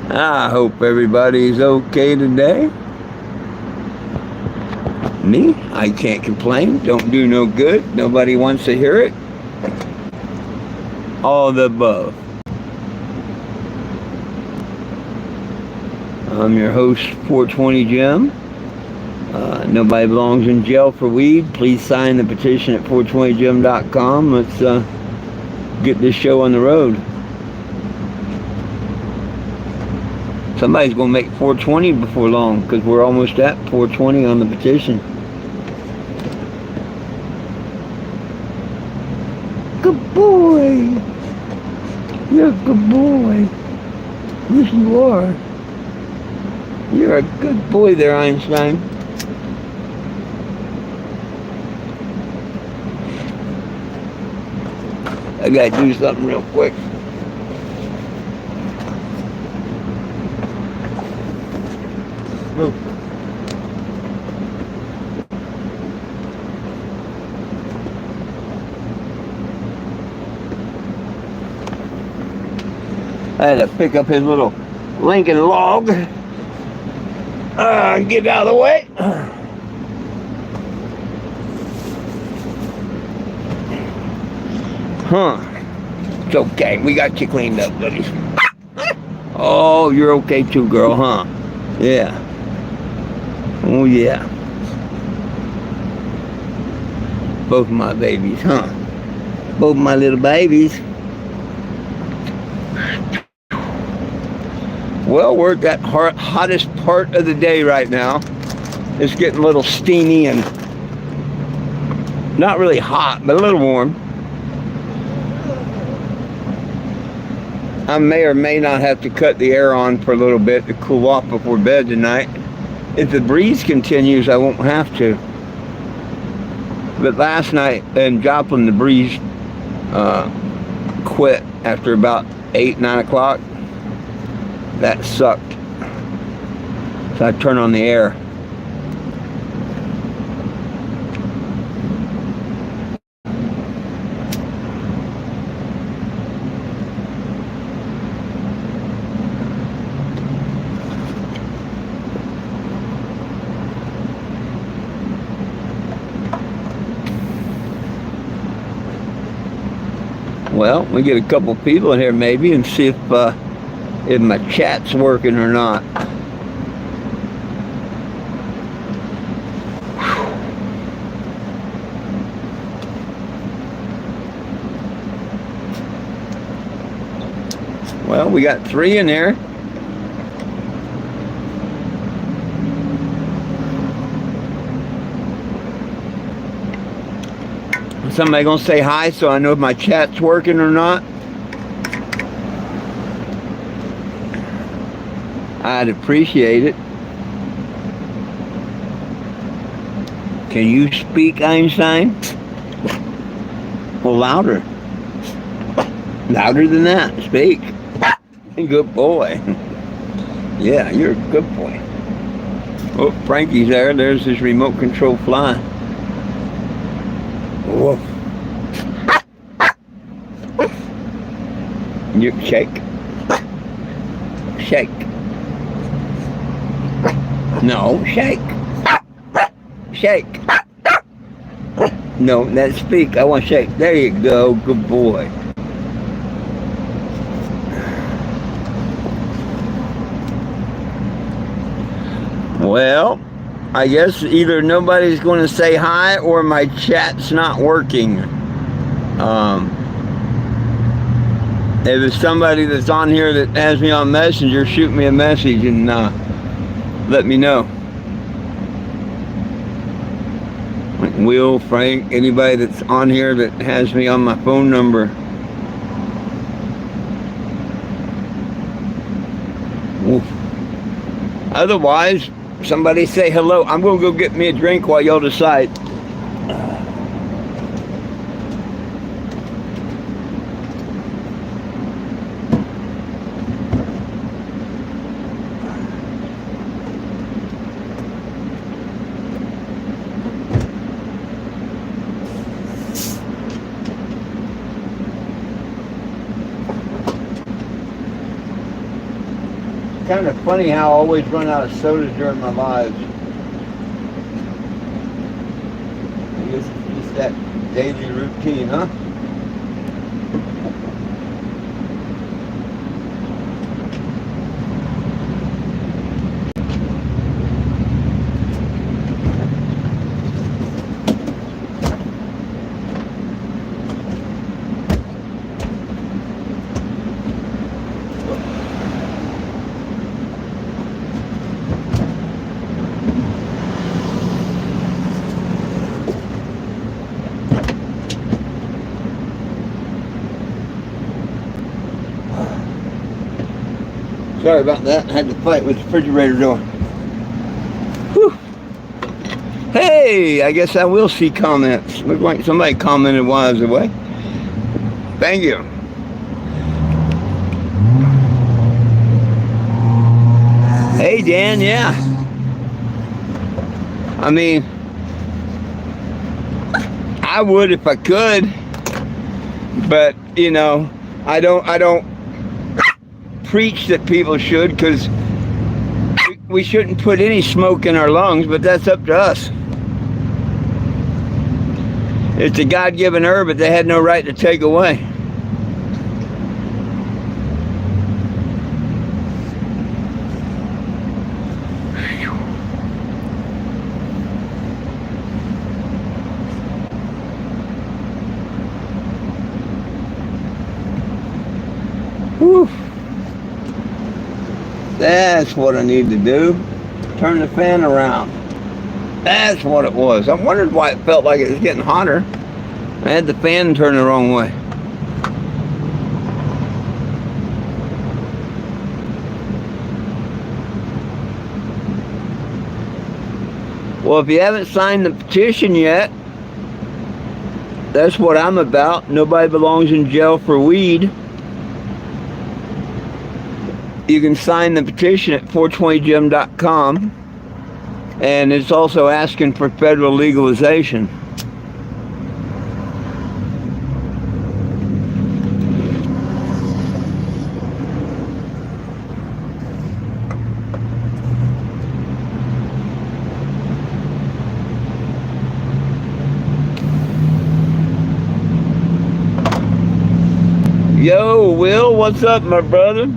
I hope everybody's okay today. Me, I can't complain. Don't do no good. Nobody wants to hear it. All of the above. I'm your host, 420 Jim. Nobody belongs in jail for weed. Please sign the petition at 420jim.com. Let's get this show on the road. Somebody's going to make 420 before long because we're almost at 420 on the petition. Good boy. You're a good boy. Yes, you are. You're a good boy there, Einstein. I gotta do something real quick. Move. I had to pick up his little Lincoln log. Get out of the way. Huh. It's okay. We got you cleaned up, buddy. Oh, you're okay too, girl, huh? Yeah. Oh, yeah. Both of my babies, huh? Both of my little babies. Well, we're at that hottest part of the day right now. It's getting a little steamy and not really hot, but a little warm. I may or may not have to cut the air on for a little bit to cool off before bed tonight. If the breeze continues, I won't have to. But last night in Joplin, the breeze quit after about 8, 9 o'clock. That sucked. So I turned on the air. Well, we get a couple people in here maybe and see if my chat's working or not. Well, we got 3 in there. Somebody gonna say hi so I know if my chat's working or not? I'd appreciate it. Can you speak, Einstein? Well, louder. Louder than that. Speak. Good boy. Yeah, you're a good boy. Oh, Frankie's there. There's his remote control fly. Woof. You shake. Shake. No, shake. Shake. No, that's speak. I want to shake. There you go. Good boy. Well, I guess either nobody's going to say hi or my chat's not working. If it's somebody that's on here that has me on Messenger, shoot me a message and let me know. Like Will, Frank, anybody that's on here that has me on my phone number. Oof. Otherwise, somebody say hello. I'm going to go get me a drink while y'all decide. kind of funny how I always run out of sodas during my lives. I guess it's just that daily routine, huh? Sorry about that. I had to fight with the refrigerator door. Whew. Hey, I guess I will see comments. Looked like somebody commented while I was away. Thank you. Hey, Dan, yeah. I mean, I would if I could, but, you know, I don't preach that people should, because we shouldn't put any smoke in our lungs, but that's up to us. It's a God-given herb that they had no right to take away. Whew. That's what I need to do. Turn the fan around. That's what it was. I wondered why it felt like it was getting hotter. I had the fan turned the wrong way. Well, if you haven't signed the petition yet, that's what I'm about. Nobody belongs in jail for weed. You can sign the petition at 420gym.com, and it's also asking for federal legalization. Yo, Will, what's up, my brother?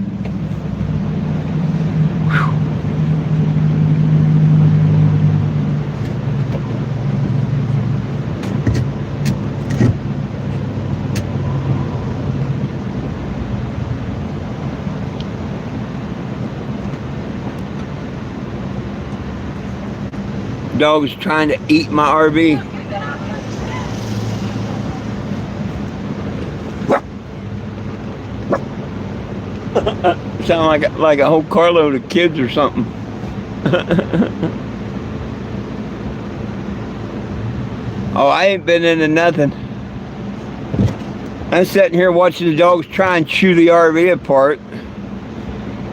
Dog's trying to eat my RV. Sound like a whole carload of kids or something. Oh, I ain't been into nothing. I'm sitting here watching the dogs try and chew the RV apart.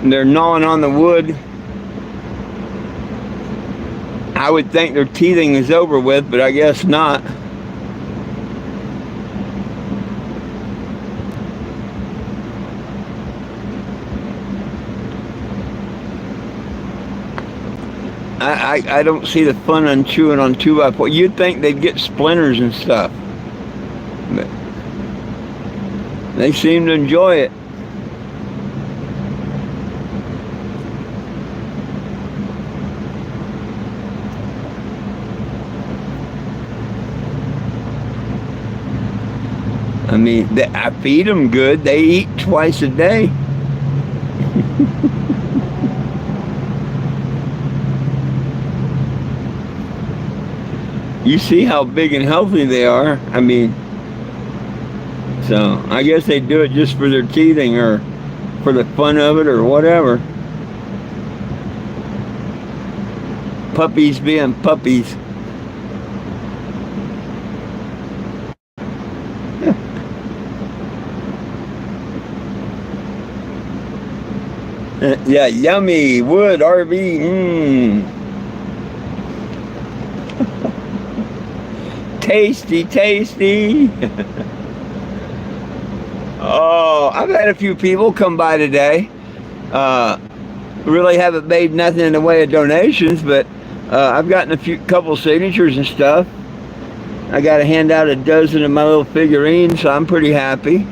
And they're gnawing on the wood. I would think their teething is over with, but I guess not. I don't see the fun in chewing on 2x4. You'd think they'd get splinters and stuff, but they seem to enjoy it. I mean, I feed them good. They eat twice a day. You see how big and healthy they are. I mean, so I guess they do it just for their teething or for the fun of it or whatever. Puppies being puppies. Yeah, yummy wood RV. Tasty, tasty. Oh, I've had a few people come by today. really haven't made nothing in the way of donations, but I've gotten couple signatures and stuff. I got to hand out a dozen of my little figurines, so I'm pretty happy.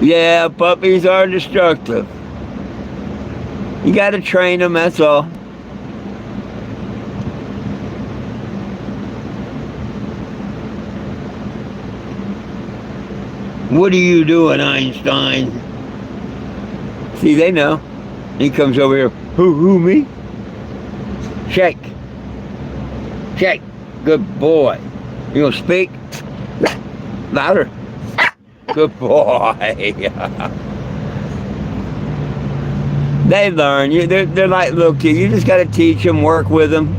Yeah, puppies are destructive. You got to train them, that's all. What are you doing, Einstein? See, they know. He comes over here. Who, me? Shake. Shake. Good boy. You gonna speak? Louder. Good boy. They learn. They're like little kids. You just got to teach them, work with them.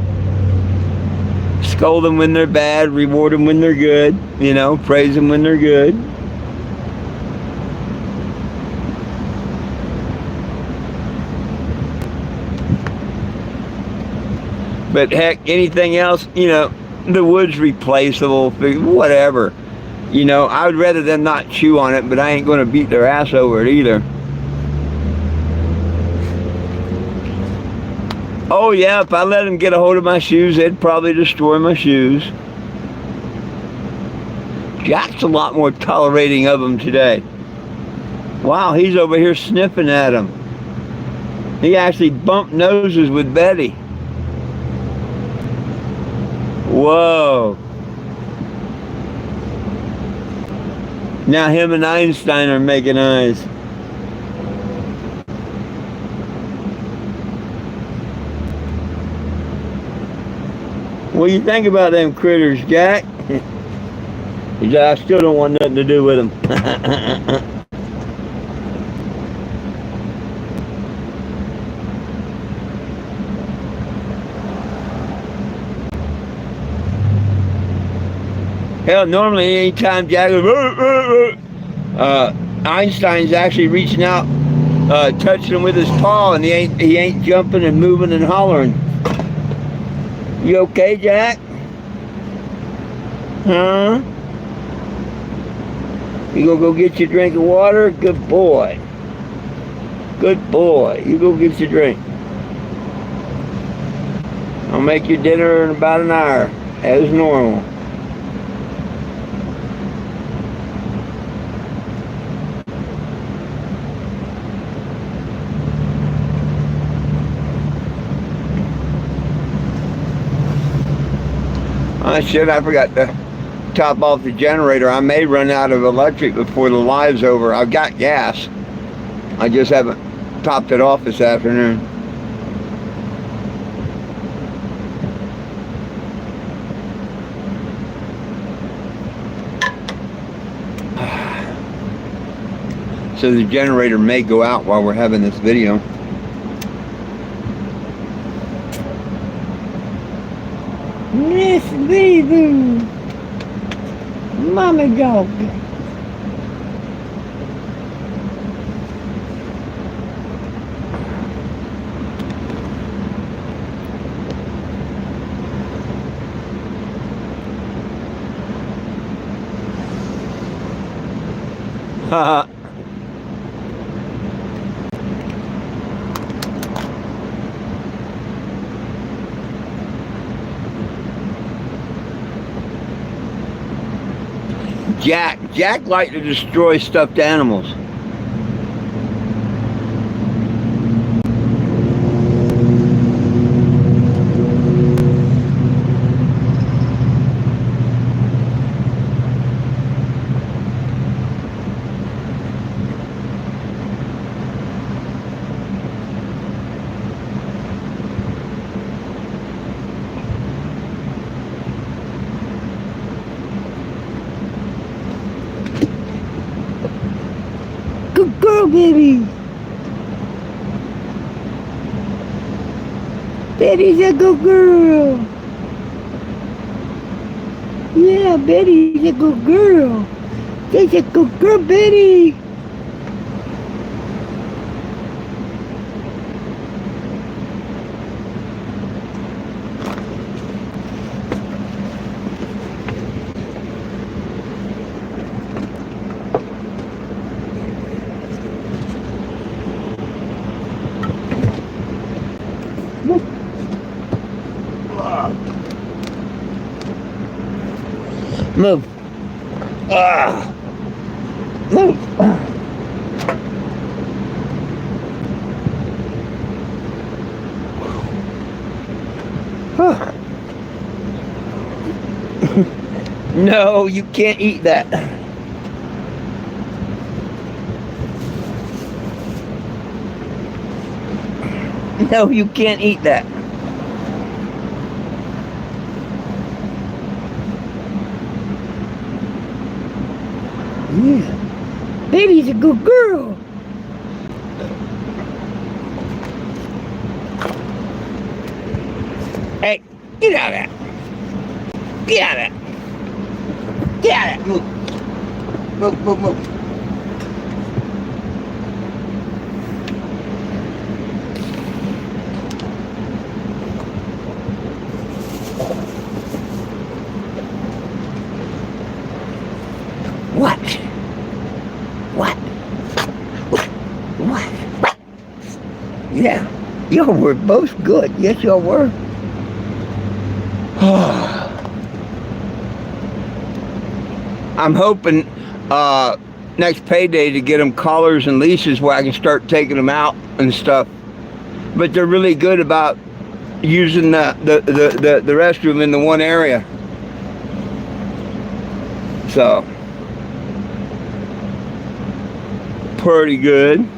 Scold them when they're bad, reward them when they're good. You know, praise them when they're good. But heck, anything else, you know, the wood's replaceable, whatever. You know, I would rather them not chew on it, but I ain't going to beat their ass over it either. Oh yeah, if I let them get a hold of my shoes, they'd probably destroy my shoes. Jack's a lot more tolerating of them today. Wow, he's over here sniffing at them. He actually bumped noses with Betty. Whoa. Now him and Einstein are making eyes. What do you think about them critters, Jack? I still don't want nothing to do with them. Hell, normally anytime Jack goes, Einstein's actually reaching out, touching him with his paw, and he ain't jumping and moving and hollering. You okay, Jack? Huh? You gonna go get your drink of water? Good boy. Good boy. You go get your drink. I'll make your dinner in about an hour, as normal. I forgot to top off the generator. I may run out of electric before the live's over. I've got gas. I just haven't topped it off this afternoon. So the generator may go out while we're having this video. Miss Baby, Mama dog. Haha. Jack liked to destroy stuffed animals. Good girl, baby. Betty's a good girl. Yeah, Betty's a good girl. She's a good girl, Betty. Move. Move. No, you can't eat that. No, you can't eat that. Yeah. Baby's a good girl. Hey, get out of that. Get out of that. Get out of that. Move. Move, move, move. What? What? What? Yeah, y'all were both good. Yes, y'all were. I'm hoping next payday to get them collars and leashes where I can start taking them out and stuff. But they're really good about using the restroom in the one area. So, pretty good.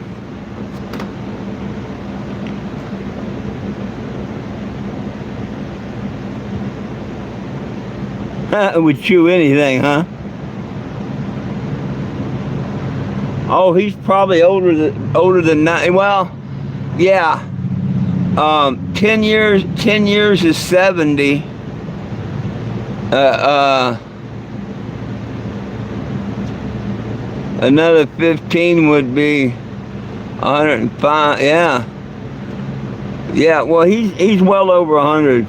It would chew anything, huh? Oh, he's probably older than 9. Well, yeah. 10 years is 70. Another 15 would be 105. Yeah. Yeah. Well, he's well over 100.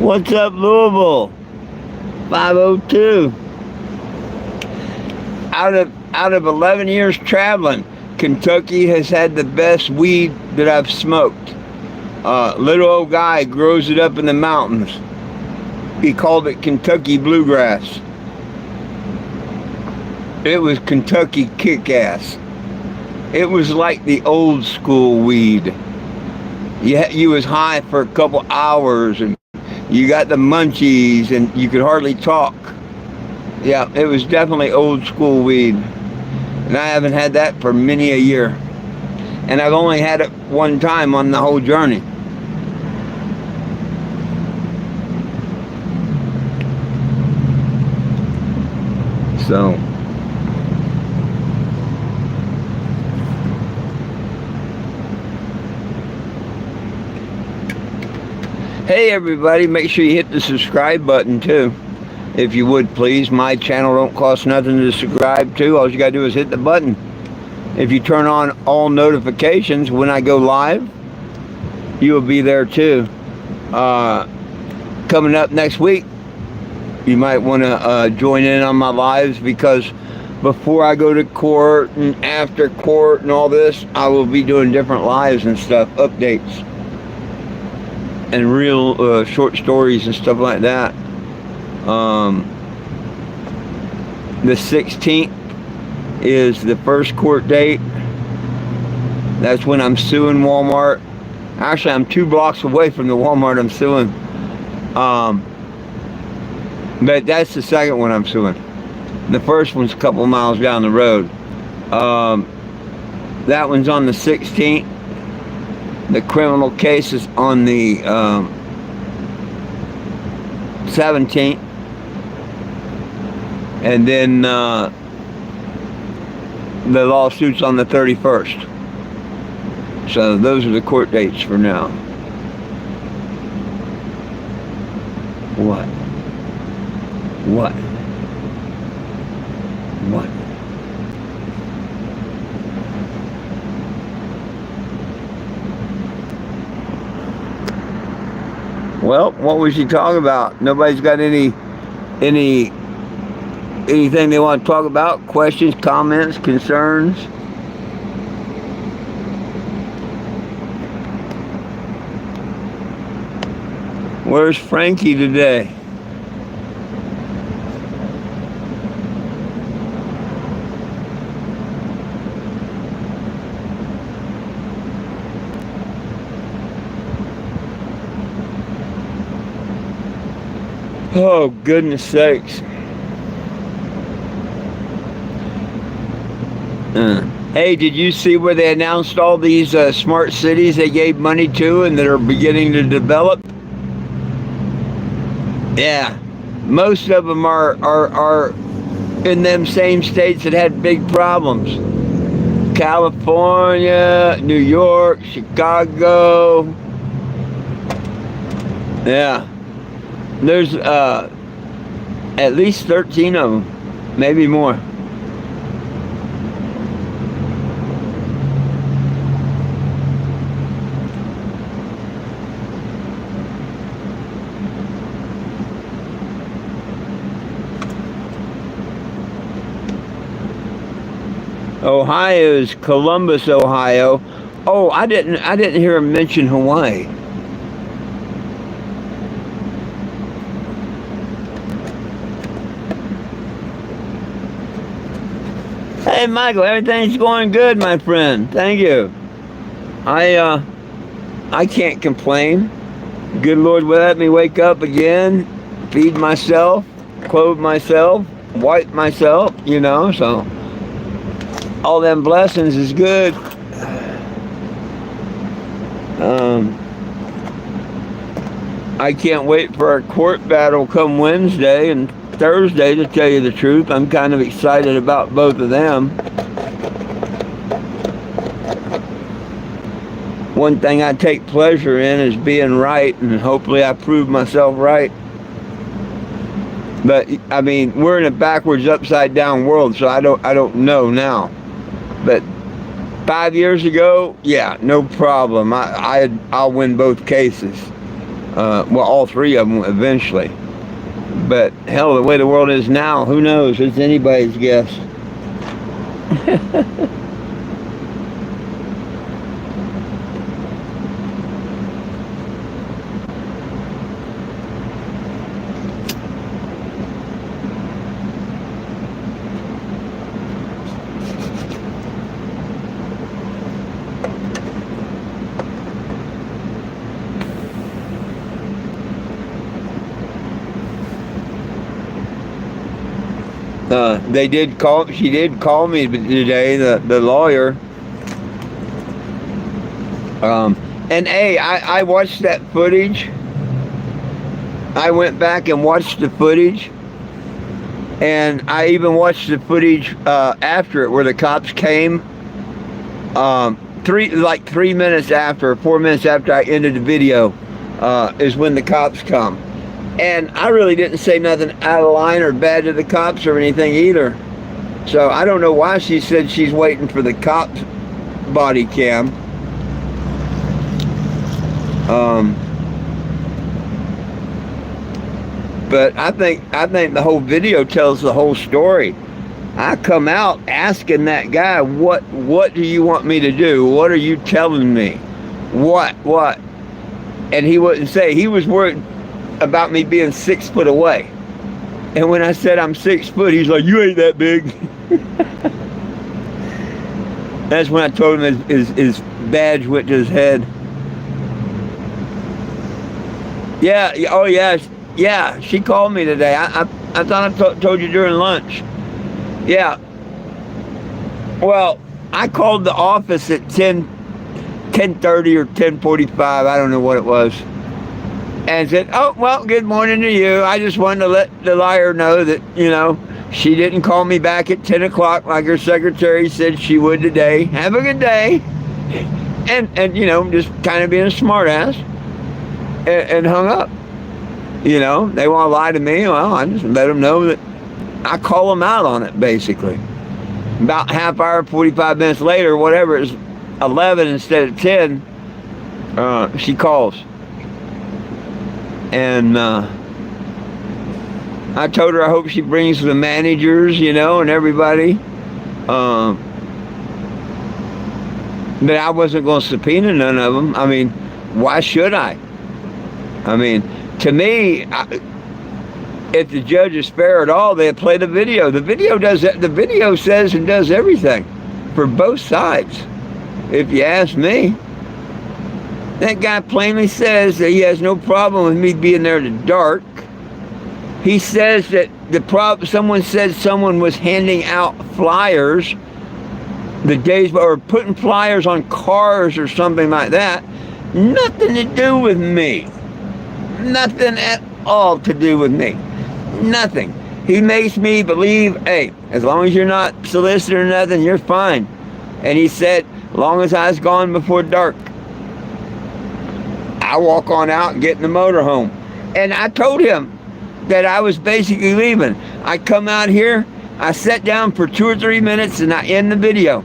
What's up, Louisville? 502. Out of 11 years traveling, Kentucky has had the best weed that I've smoked. Little old guy grows it up in the mountains. He called it Kentucky bluegrass. It was Kentucky kick-ass. It was like the old school weed. You was high for a couple hours and you got the munchies and you could hardly talk. Yeah, it was definitely old school weed. And I haven't had that for many a year. And I've only had it one time on the whole journey. So, hey everybody, make sure you hit the subscribe button too, if you would please. My channel don't cost nothing to subscribe to. All you gotta do is hit the button. If you turn on all notifications when I go live, you will be there too. Coming up next week, you might want to join in on my lives, because before I go to court and after court and all this, I will be doing different lives and stuff, updates and real short stories and stuff like that. The 16th is the first court date. That's when I'm suing Walmart. Actually, I'm 2 blocks away from the Walmart I'm suing. But that's the second one I'm suing. The first one's a couple miles down the road. That one's on the 16th. The criminal case is on the 17th. And then the lawsuit's on the 31st. So those are the court dates for now. What? What? What? Well, what was she talking about? Nobody's got anything they want to talk about? Questions, comments, concerns? Where's Frankie today? Oh, goodness sakes. Hey, did you see where they announced all these smart cities they gave money to and that are beginning to develop? Yeah, most of them are in them same states that had big problems. California, New York, Chicago. Yeah, there's at least 13 of them, maybe more. Ohio is Columbus, Ohio. Oh, I didn't hear him mention Hawaii. Hey, Michael, everything's going good, my friend. Thank you. I can't complain. Good Lord will let me wake up again, feed myself, clothe myself, wipe myself, so all them blessings is good. I can't wait for our court battle come Wednesday and Thursday, to tell you the truth. I'm kind of excited about both of them. One thing I take pleasure in is being right, and hopefully I prove myself right. But I mean, we're in a backwards, upside down world, so I don't know now. But 5 years ago, yeah, no problem. I'll win both cases. Well, all three of them eventually. But hell, the way the world is now, who knows? It's anybody's guess. She did call me today, the lawyer. And hey, I watched that footage. I went back and watched the footage. And I even watched the footage after it, where the cops came. 3 minutes after, 4 minutes after I ended the video, is when the cops come. And I really didn't say nothing out of line or bad to the cops or anything either. So I don't know why she said she's waiting for the cops' body cam. But I think the whole video tells the whole story. I come out asking that guy, what do you want me to do? What are you telling me? What? And he wouldn't say. He was worried about me being 6 foot away. And when I said I'm 6 foot, he's like, you ain't that big. That's when I told him his badge went to his head. Yeah, oh yeah, she called me today. I thought I told you during lunch. Yeah. Well, I called the office at 10:30 or 10:45, I don't know what it was. And said, oh, well, good morning to you. I just wanted to let the liar know that, she didn't call me back at 10 o'clock like her secretary said she would today. Have a good day. And just kind of being a smart ass. And hung up. They want to lie to me. Well, I just let them know that I call them out on it, basically. About half hour, 45 minutes later, whatever, it's 11 instead of 10, she calls. And I told her I hope she brings the managers, and everybody. But I wasn't going to subpoena none of them. I mean, why should I? I mean, To me, if the judge is fair at all, they play the video. The video does that. The video says and does everything for both sides. If you ask me, that guy plainly says that he has no problem with me being there in the dark. He says that someone said someone was handing out flyers the days, or putting flyers on cars or something like that. Nothing to do with me. Nothing at all to do with me. Nothing. He makes me believe, hey, as long as you're not soliciting or nothing, you're fine. And he said, as long as I was gone before dark, I walk on out and get in the motorhome. And I told him that I was basically leaving. I come out here, I sat down for 2 or 3 minutes, and I end the video.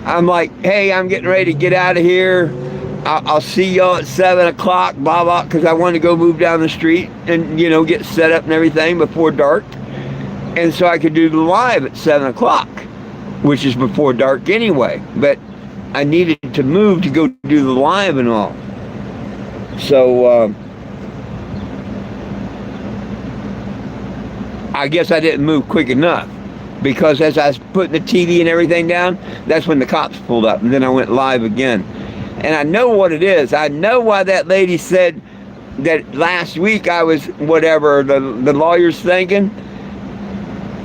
I'm like, hey, I'm getting ready to get out of here. I'll see y'all at 7 o'clock, blah, blah, because I wanted to go move down the street and, you know, get set up and everything before dark. And so I could do the live at 7 o'clock, which is before dark anyway. But I needed to move to go do the live and all. So, I guess I didn't move quick enough, because as I was putting the TV and everything down, that's when the cops pulled up, and then I went live again. And I know what it is. I know why that lady said that last week I was whatever the lawyer's thinking.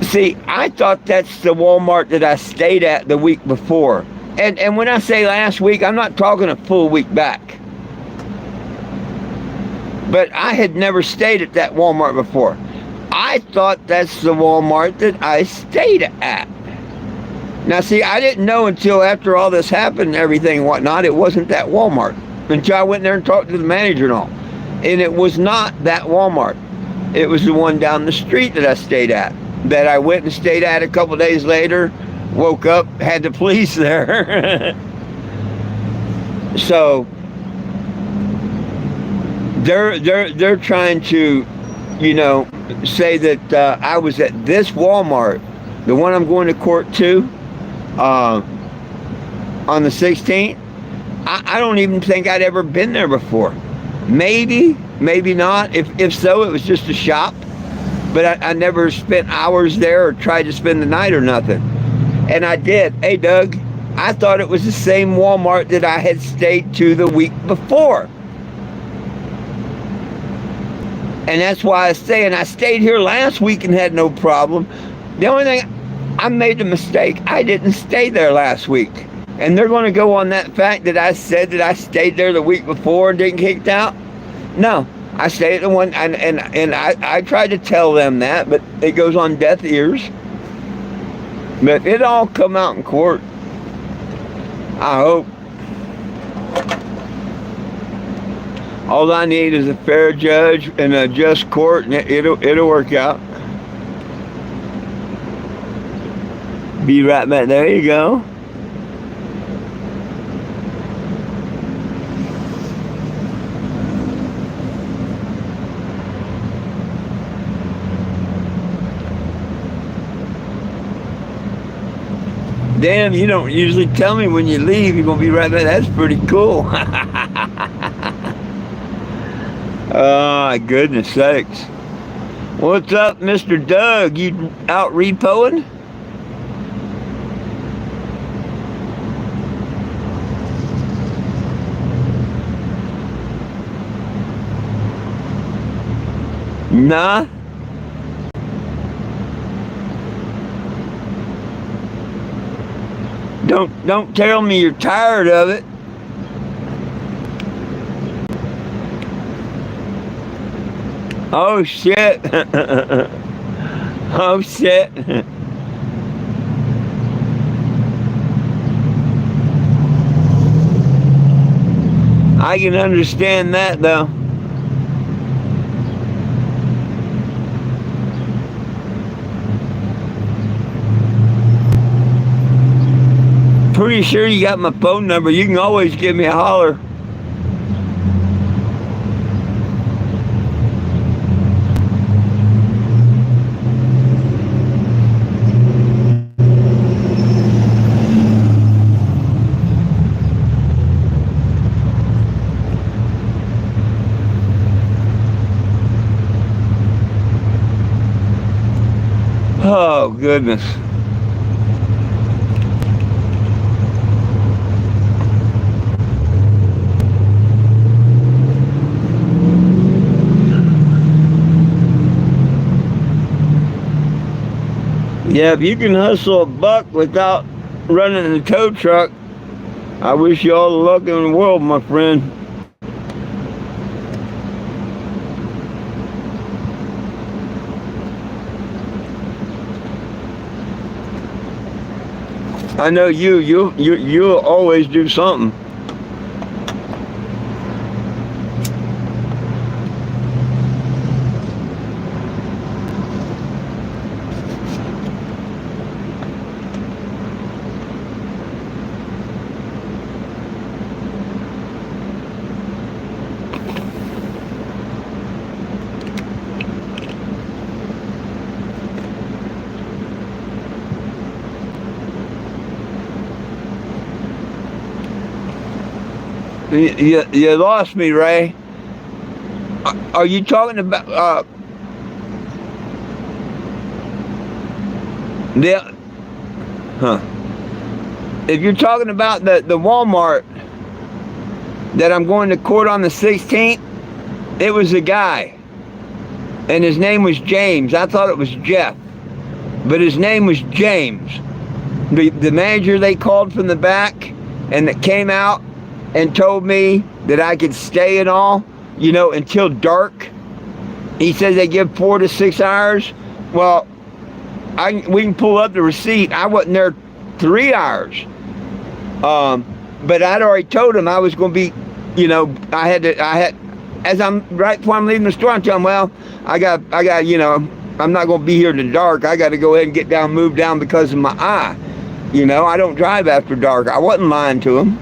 See, I thought that's the Walmart that I stayed at the week before. And when I say last week, I'm not talking a full week back. But I had never stayed at that Walmart before. I thought that's the Walmart that I stayed at. Now, see, I didn't know until after all this happened and everything and whatnot, it wasn't that Walmart. Until I went there and talked to the manager and all. And it was not that Walmart. It was the one down the street that I stayed at. That I went and stayed at a couple days later, woke up, had the police there. So, they're trying to, you know, say that I was at this Walmart, the one I'm going to court to, on the 16th. I don't even think I'd ever been there before. Maybe not. If so, it was just a shop. But I never spent hours there or tried to spend the night or nothing. And I did. Hey, Doug, I thought it was the same Walmart that I had stayed to the week before. And that's why I stay. And I stayed here last week and had no problem. The only thing, I made a mistake. I didn't stay there last week. And they're going to go on that fact that I said that I stayed there the week before and didn't get kicked out? No. I stayed at the one, and I tried to tell them that, but it goes on deaf ears. But it all come out in court. I hope. All I need is a fair judge and a just court, and it'll work out. Be right back. There you go. Damn, you don't usually tell me when you leave you're going to be right back. That's pretty cool. Oh, goodness sakes. What's up, Mr. Doug? You out repoing? Nah. Don't tell me you're tired of it. Oh shit. Oh shit. I can understand that though. Pretty sure you got my phone number. You can always give me a holler. Oh, goodness. Yeah, if you can hustle a buck without running the tow truck, I wish you all the luck in the world, my friend. I know you'll always do something. You lost me, Ray. Are you talking about the? Huh? If you're talking about the Walmart that I'm going to court on the 16th, it was a guy, and his name was James. I thought it was Jeff, but his name was James. The manager they called from the back, and that came out and told me that I could stay and all, until dark. He says they give 4 to 6 hours. Well, we can pull up the receipt. I wasn't there 3 hours. But I'd already told him I was going to be, right before I'm leaving the store, I'm telling him, well, I got, I'm not going to be here in the dark. I got to go ahead and move down because of my eye. I don't drive after dark. I wasn't lying to him.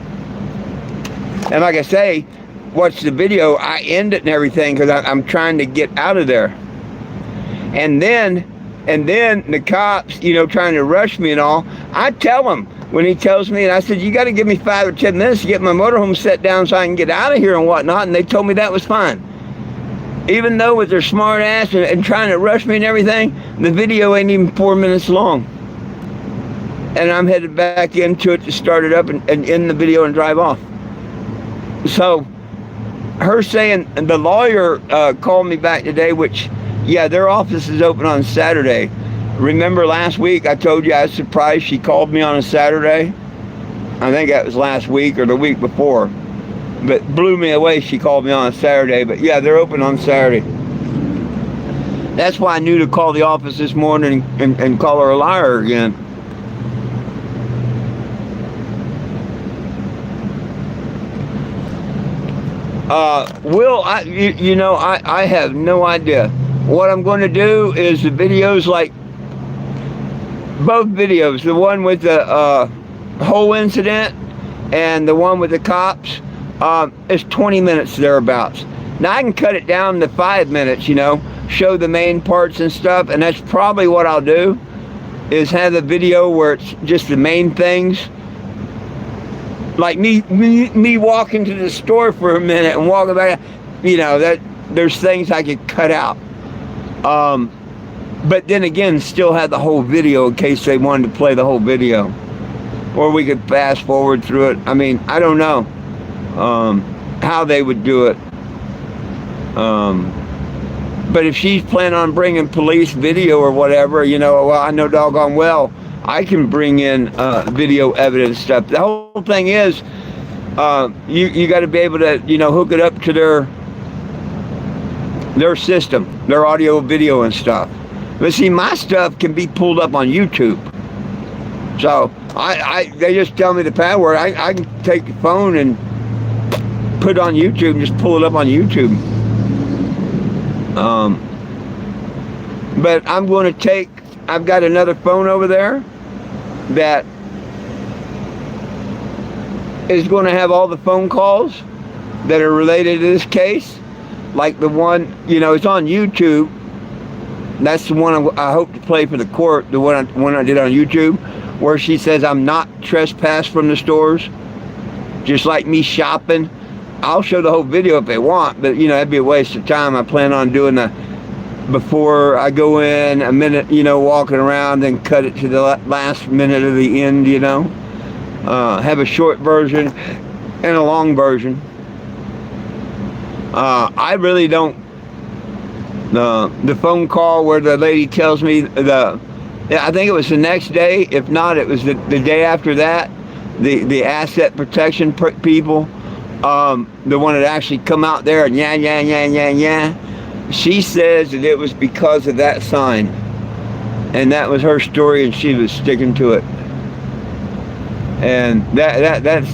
And like I say, watch the video, I end it and everything because I'm trying to get out of there. And then the cops, trying to rush me and all, I tell him when he tells me, and I said, you got to give me 5 or 10 minutes to get my motorhome set down so I can get out of here and whatnot. And they told me that was fine. Even though with their smart ass and trying to rush me and everything, the video ain't even 4 minutes long. And I'm headed back into it to start it up and end the video and drive off. So, her saying, the lawyer called me back today, which, yeah, their office is open on Saturday. Remember last week I told you I was surprised she called me on a Saturday? I think that was last week or the week before. But blew me away, she called me on a Saturday. But yeah, they're open on Saturday. That's why I knew to call the office this morning and call her a liar again. I have no idea. What I'm going to do is the videos, like both videos, the one with the whole incident and the one with the cops, is 20 minutes thereabouts. Now I can cut it down to 5 minutes, show the main parts and stuff, and that's probably what I'll do, is have a video where it's just the main things. Like me walking to the store for a minute and walking back, that there's things I could cut out. But then again, still have the whole video in case they wanted to play the whole video. Or we could fast forward through it. I mean, I don't know how they would do it. But if she's planning on bringing police video or whatever, well, I know doggone well I can bring in video evidence stuff. The whole thing is, you got to be able to, hook it up to their system, their audio, video, and stuff. But see, my stuff can be pulled up on YouTube. So they just tell me the password. I can take the phone and put it on YouTube and just pull it up on YouTube. But I'm going to I've got another phone over there that is going to have all the phone calls that are related to this case. Like the one, it's on YouTube. That's the one I hope to play for the court, the one I did on YouTube, where she says I'm not trespassed from the stores, just like me shopping. I'll show the whole video if they want, but that'd be a waste of time. I plan on doing before I go in, a minute, walking around, then cut it to the last minute of the end, have a short version and a long version. I really don't, the phone call where the lady tells me I think it was the next day, if not, it was the day after that, the asset protection people, the one that actually come out there and yeah. She says that it was because of that sign. And that was her story, and she was sticking to it. And that's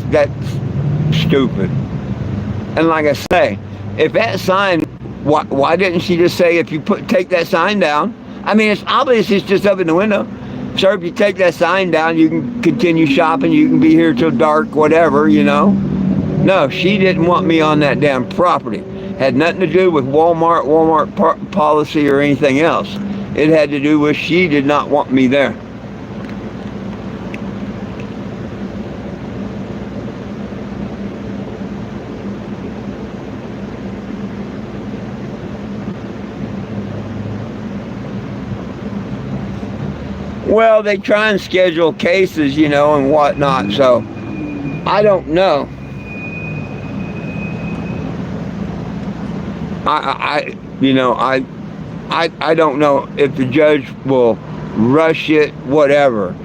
stupid. And like I say, if that sign, why didn't she just say, if you take that sign down? I mean, it's obvious it's just up in the window. Sir, if you take that sign down, you can continue shopping, you can be here till dark, whatever, No, she didn't want me on that damn property. Had nothing to do with Walmart policy or anything else. It had to do with she did not want me there. Well, they try and schedule cases, and whatnot, so I don't know. I don't know if the judge will rush it, whatever.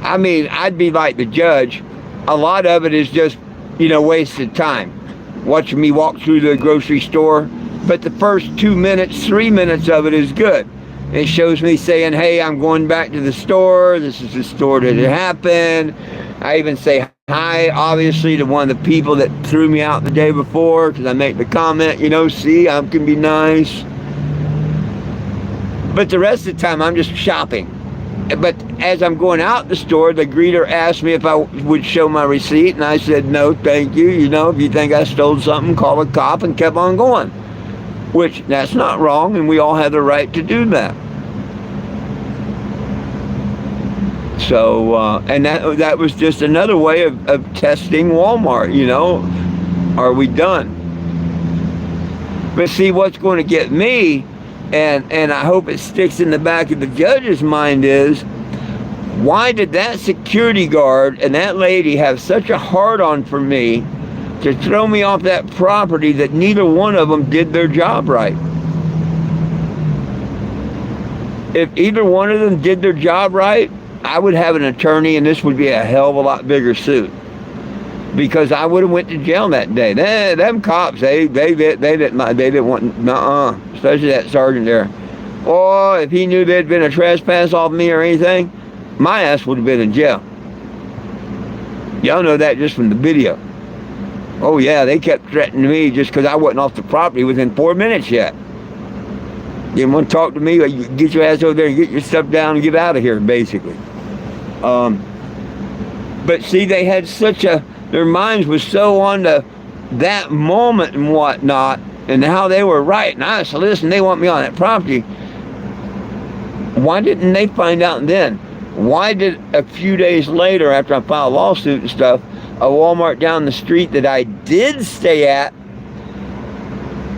I mean, I'd be like the judge. A lot of it is just, wasted time. Watching me walk through the grocery store. But the first 2 minutes, 3 minutes of it is good. It shows me saying, hey, I'm going back to the store. This is the store that it happened. I even say hi, obviously, to one of the people that threw me out the day before, because I make the comment, see, I can be nice. But the rest of the time, I'm just shopping. But as I'm going out the store, the greeter asked me if I would show my receipt, and I said, no, thank you. If you think I stole something, call a cop, and kept on going. Which, that's not wrong, and we all have the right to do that. So, and that was just another way of testing Walmart, Are we done? But see, what's going to get me, and I hope it sticks in the back of the judge's mind, is why did that security guard and that lady have such a hard-on for me to throw me off that property that neither one of them did their job right? If either one of them did their job right, I would have an attorney, and this would be a hell of a lot bigger suit, because I would have went to jail that day. Them cops, they didn't want, especially that sergeant there. Or if he knew there'd been a trespass off me or anything, my ass would have been in jail. Y'all know that just from the video. Oh yeah, they kept threatening me just because I wasn't off the property within 4 minutes yet. Didn't want to talk to me, get your ass over there and get your stuff down and get out of here, basically. But see, they had their minds was so on to that moment and whatnot, and how they were right. And I said, listen, they want me on that property. Why didn't they find out then? Why did a few days later, after I filed a lawsuit and stuff, a Walmart down the street that I did stay at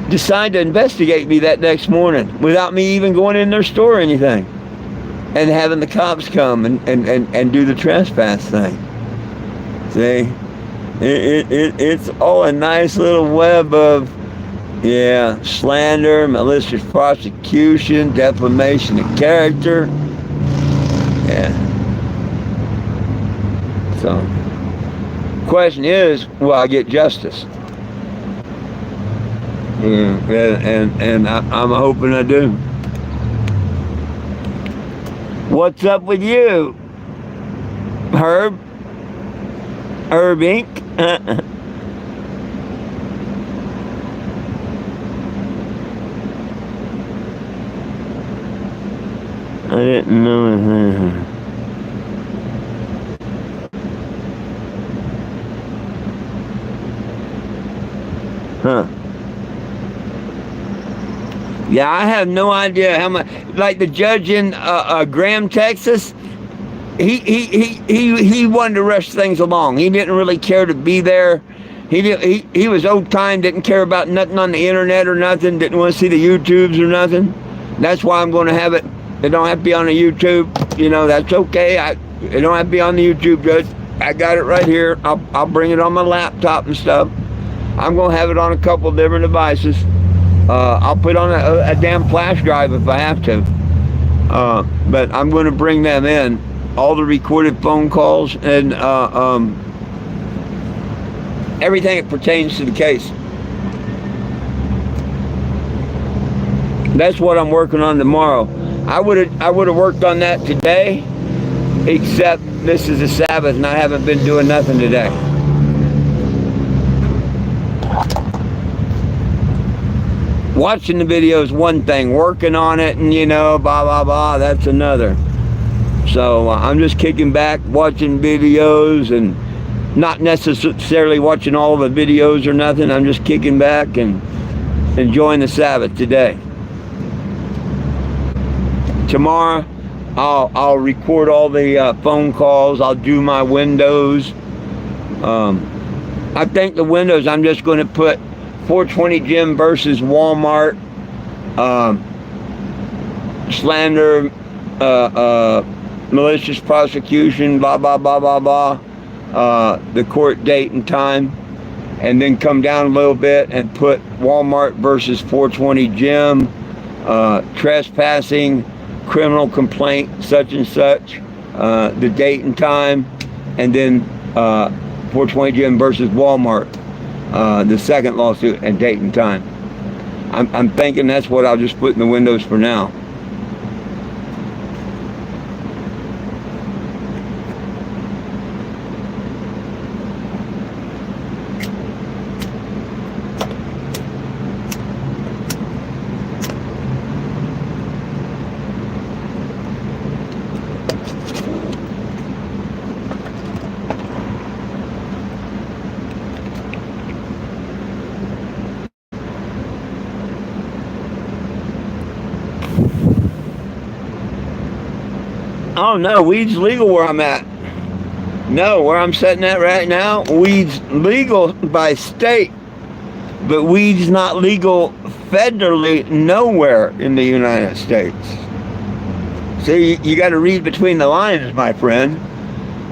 decide to investigate me that next morning without me even going in their store or anything, and having the cops come and do the trespass thing? See, it's all a nice little web of slander, malicious prosecution, defamation of character. So question is, will I get justice? And I'm hoping I do. What's up with you, Herb Inc.? I didn't know anything. Huh. Yeah, I have no idea how much. Like the judge in Graham, Texas, he wanted to rush things along. He didn't really care to be there. He was old time, didn't care about nothing on the internet or nothing. Didn't want to see the YouTubes or nothing. That's why I'm going to have it. It don't have to be on the YouTube. You know, that's okay. It don't have to be on the YouTube, Judge. I got it right here. I'll bring it on my laptop and stuff. I'm going to have it on a couple of different devices. I'll put on a damn flash drive if I have to. But I'm going to bring them in. All the recorded phone calls and everything that pertains to the case. That's what I'm working on tomorrow. I would have worked on that today, except this is a Sabbath and I haven't been doing nothing today. Watching the video is one thing. Working on it and, you know, blah, blah, blah, that's another. So I'm just kicking back, watching videos and not necessarily watching all the videos or nothing. I'm just kicking back and enjoying the Sabbath today. Tomorrow, I'll record all the phone calls. I'll do my windows. I think the windows, I'm just going to put 420 Jim versus Walmart, slander, malicious prosecution, blah, blah, blah, blah, blah, the court date and time, and then come down a little bit and put Walmart versus 420 Jim, trespassing, criminal complaint, such and such, the date and time, and then 420 Jim versus Walmart, the second lawsuit and date and time. I'm thinking that's what I'll just put in the windows for now. Oh no, weed's legal where I'm at. No, where I'm sitting at right now, weed's legal by state, but weed's not legal federally nowhere in the United States. See, you got to read between the lines, my friend.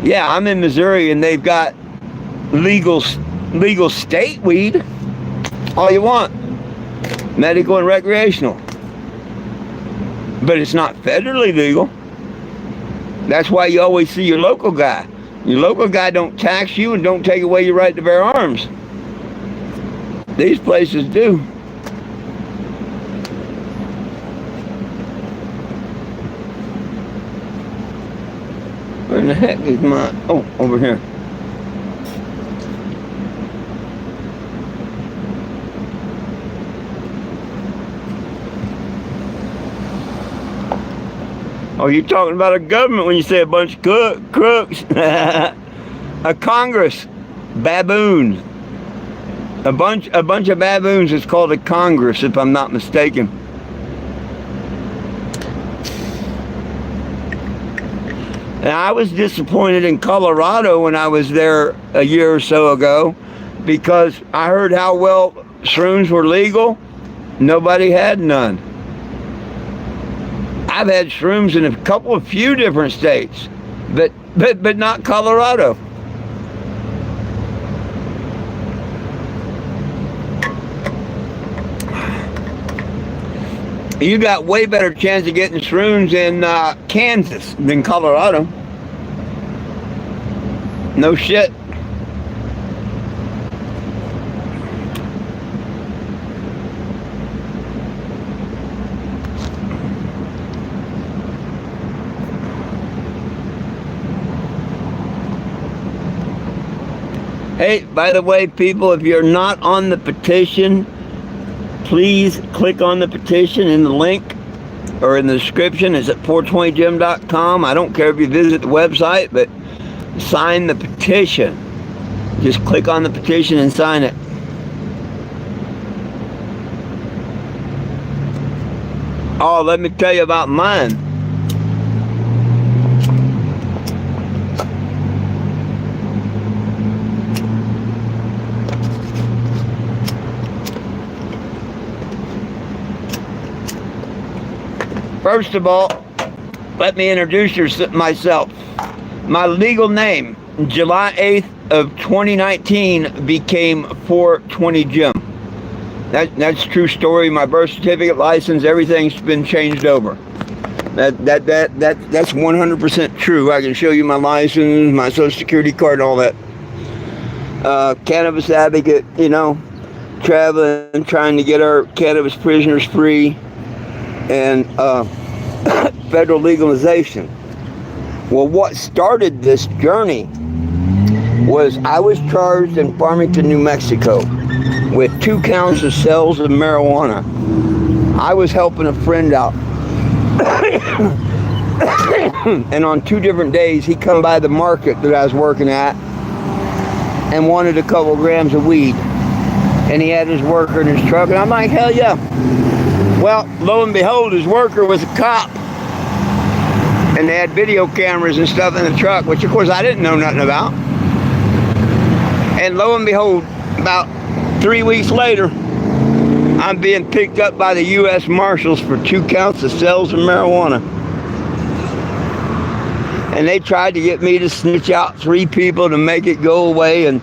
Yeah, I'm in Missouri and they've got legal state weed, all you want, medical and recreational, but it's not federally legal. That's why you always see your local guy. Your local guy don't tax you and don't take away your right to bear arms. These places do. Where in the heck is my... Oh, over here. Oh, you're talking about a government when you say a bunch of crooks. A Congress, baboons. A bunch of baboons is called a Congress, if I'm not mistaken. And I was disappointed in Colorado when I was there a year or so ago because I heard how well shrooms were legal. Nobody had none. I've had shrooms in a few different states, but not Colorado. You got way better chance of getting shrooms in Kansas than Colorado. No shit. Hey, by the way, people, if you're not on the petition, please click on the petition in the link or in the description. It's at 420gym.com. I don't care if you visit the website, but sign the petition. Just click on the petition and sign it. Oh, let me tell you about mine. First of all, let me introduce myself. My legal name, July 8th of 2019, became 420 Jim. That's true story. My birth certificate, license, everything's been changed over. That's 100% true. I can show you my license, my social security card, and all that. Cannabis advocate, traveling, trying to get our cannabis prisoners free, and federal legalization. Well, what started this journey was I was charged in Farmington, New Mexico with 2 counts of sales of marijuana. I was helping a friend out. And on 2 different days, he come by the market that I was working at and wanted a couple grams of weed. And he had his worker in his truck, and I'm like, hell yeah. Well, lo and behold, his worker was a cop. And they had video cameras and stuff in the truck, which of course I didn't know nothing about. And lo and behold, about 3 weeks later, I'm being picked up by the U.S. Marshals for 2 counts of sales of marijuana. And they tried to get me to snitch out 3 people to make it go away. And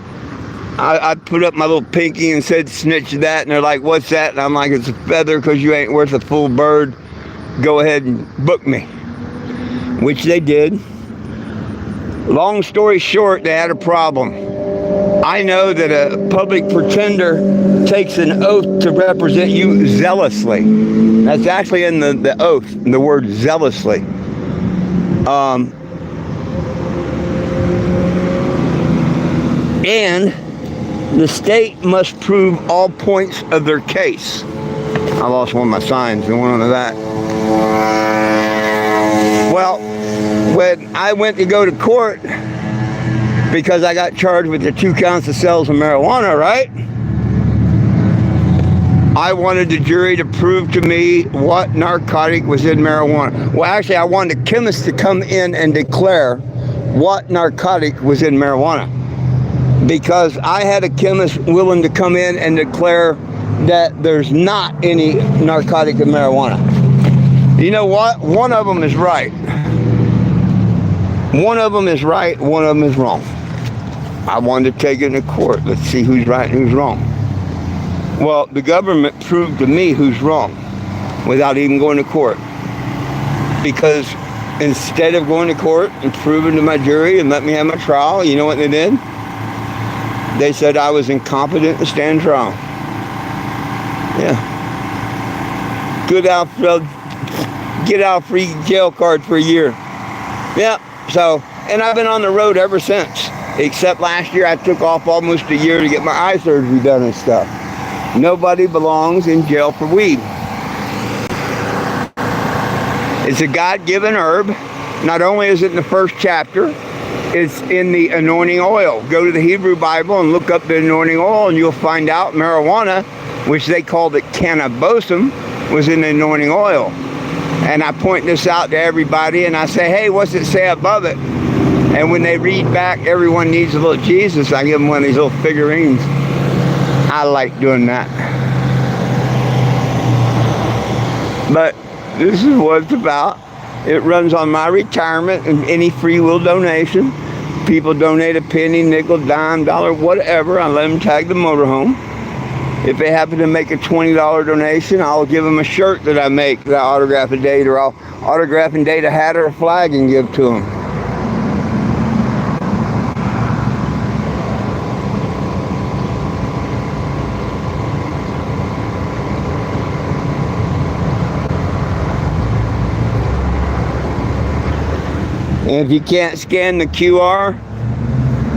I put up my little pinky and said, snitch that. And they're like, what's that? And I'm like, it's a feather because you ain't worth a full bird. Go ahead and book me. Which they did. Long story short, they had a problem. I know that a public pretender takes an oath to represent you zealously. That's actually in the oath, the word zealously. And the state must prove all points of their case. I lost one of my signs and one on the back. Well, when I went to go to court, because I got charged with the 2 counts of sales of marijuana, right? I wanted the jury to prove to me what narcotic was in marijuana. Well, actually, I wanted a chemist to come in and declare what narcotic was in marijuana. Because I had a chemist willing to come in and declare that there's not any narcotic in marijuana. You know what? One of them is right. One of them is right, one of them is wrong. I wanted to take it to court. Let's see who's right and who's wrong. Well, the government proved to me who's wrong without even going to court. Because instead of going to court and proving to my jury and let me have my trial, you know what they did? They said I was incompetent to stand trial. Yeah. Get out free jail card for a year. Yeah. So, and I've been on the road ever since. Except last year I took off almost a year to get my eye surgery done and stuff. Nobody belongs in jail for weed. It's a God-given herb. Not only is it in the first chapter, it's in the anointing oil. Go to the Hebrew Bible and look up the anointing oil and you'll find out marijuana, which they called it cannabosum, was in the anointing oil. And I point this out to everybody and I say, hey, what's it say above it? And when they read back, everyone needs a little Jesus, I give them one of these little figurines. I like doing that. But this is what it's about. It runs on my retirement and any free will donation. People donate a penny, nickel, dime, dollar, whatever. I let them tag the motorhome. If they happen to make a $20 donation, I'll give them a shirt that I make that I autograph a date, or I'll autograph and date a hat or a flag and give to them. And if you can't scan the QR,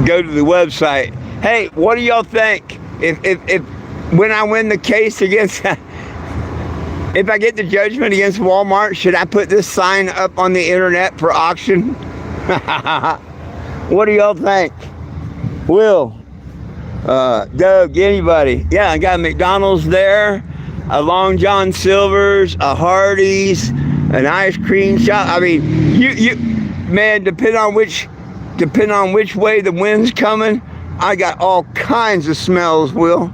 go to the website. Hey, what do y'all think? If when I win the case against, if I get the judgment against Walmart, should I put this sign up on the internet for auction? What do y'all think? Will, Doug, anybody? Yeah, I got a McDonald's there, a Long John Silver's, a Hardee's, an ice cream shop. I mean, man, depending on which way the wind's coming, I got all kinds of smells, Will.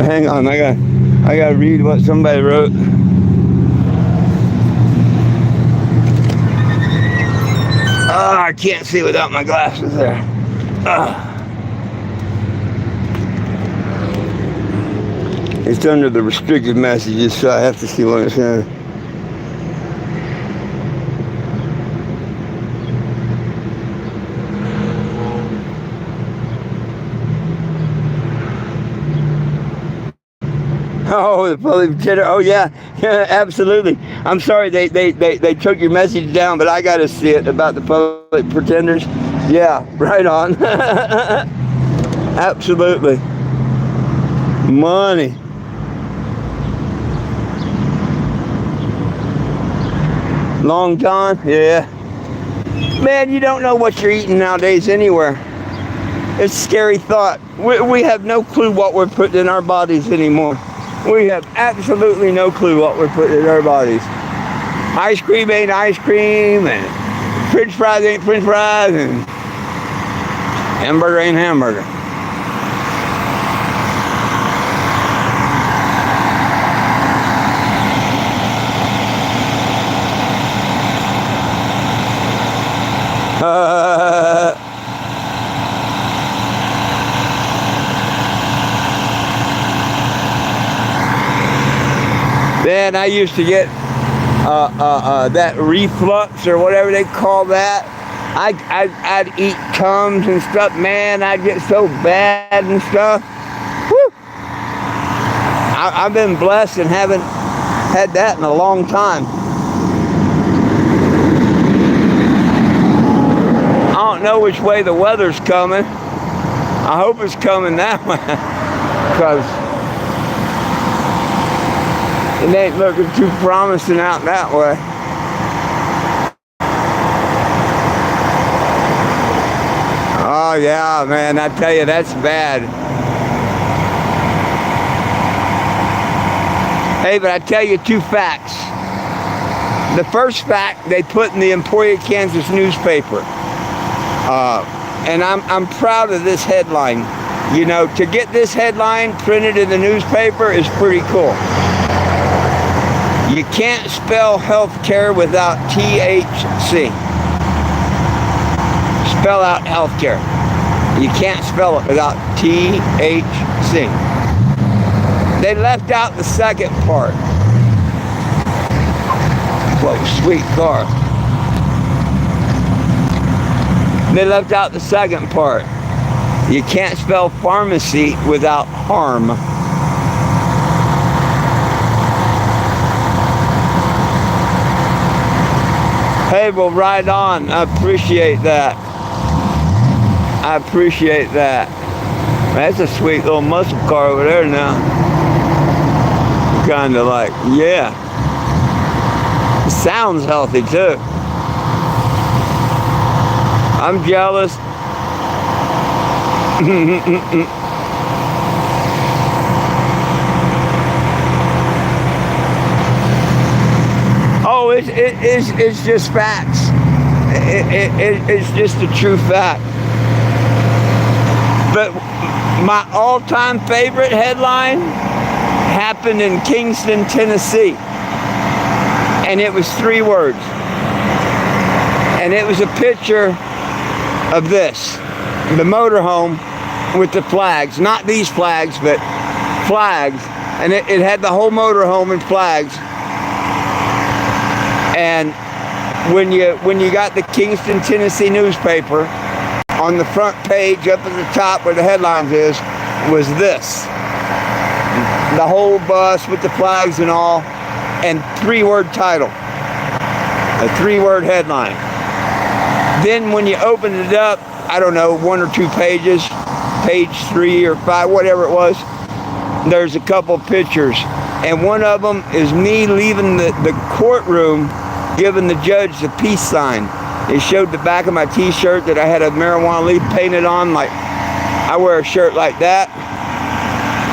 hang on, I gotta read what somebody wrote. I can't see without my glasses there. It's under the restricted messages, so I have to see what it says. Oh, the public pretender. Oh yeah, absolutely. I'm sorry they took your message down, but I got to see it about the public pretenders. Yeah, right on. Absolutely. Money. Long John, yeah. Man, you don't know what you're eating nowadays anywhere. It's a scary thought. We have no clue what we're putting in our bodies anymore. We have absolutely no clue what we're putting in our bodies. Ice cream ain't ice cream, and French fries ain't French fries, and hamburger ain't hamburger. Man, I used to get that reflux or whatever they call that. I'd eat Tums and stuff. Man, I'd get so bad and stuff. Whew. I've been blessed and haven't had that in a long time. I don't know which way the weather's coming. I hope it's coming that way, because it ain't looking too promising out that way. Oh yeah, man, I tell you, that's bad. Hey, but I tell you two facts. The first fact they put in the Emporia, Kansas newspaper. And I'm proud of this headline. You know, to get this headline printed in the newspaper is pretty cool. You can't spell healthcare without THC. Spell out healthcare. You can't spell it without THC. They left out the second part. Whoa, sweet car. They left out the second part. You can't spell pharmacy without harm. Hey, well, right on. I appreciate that. I appreciate that. That's a sweet little muscle car over there now. Kind of like, yeah. It sounds healthy too. I'm jealous. Oh, it's just facts. It's just a true fact. But my all-time favorite headline happened in Kingston, Tennessee. And it was 3 words. And it was a picture of this. The motorhome with the flags. Not these flags, but flags. And it had the whole motorhome in flags. And when you got the Kingston, Tennessee newspaper, on the front page up at the top where the headlines is, was this. The whole bus with the flags and all, and 3-word title. A 3-word headline. Then when you opened it up, I don't know, 1 or 2 pages, page 3 or 5, whatever it was, there's a couple pictures. And one of them is me leaving the courtroom, giving the judge the peace sign. It showed the back of my t-shirt that I had a marijuana leaf painted on, like I wear a shirt like that.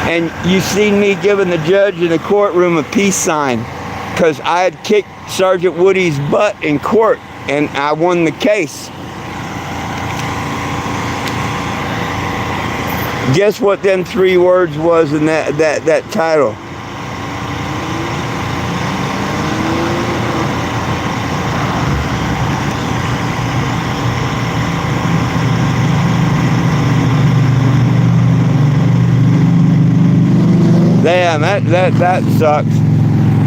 And you seen me giving the judge in the courtroom a peace sign because I had kicked Sergeant Woody's butt in court and I won the case. Guess what them 3 words was in that title? Damn, that sucks.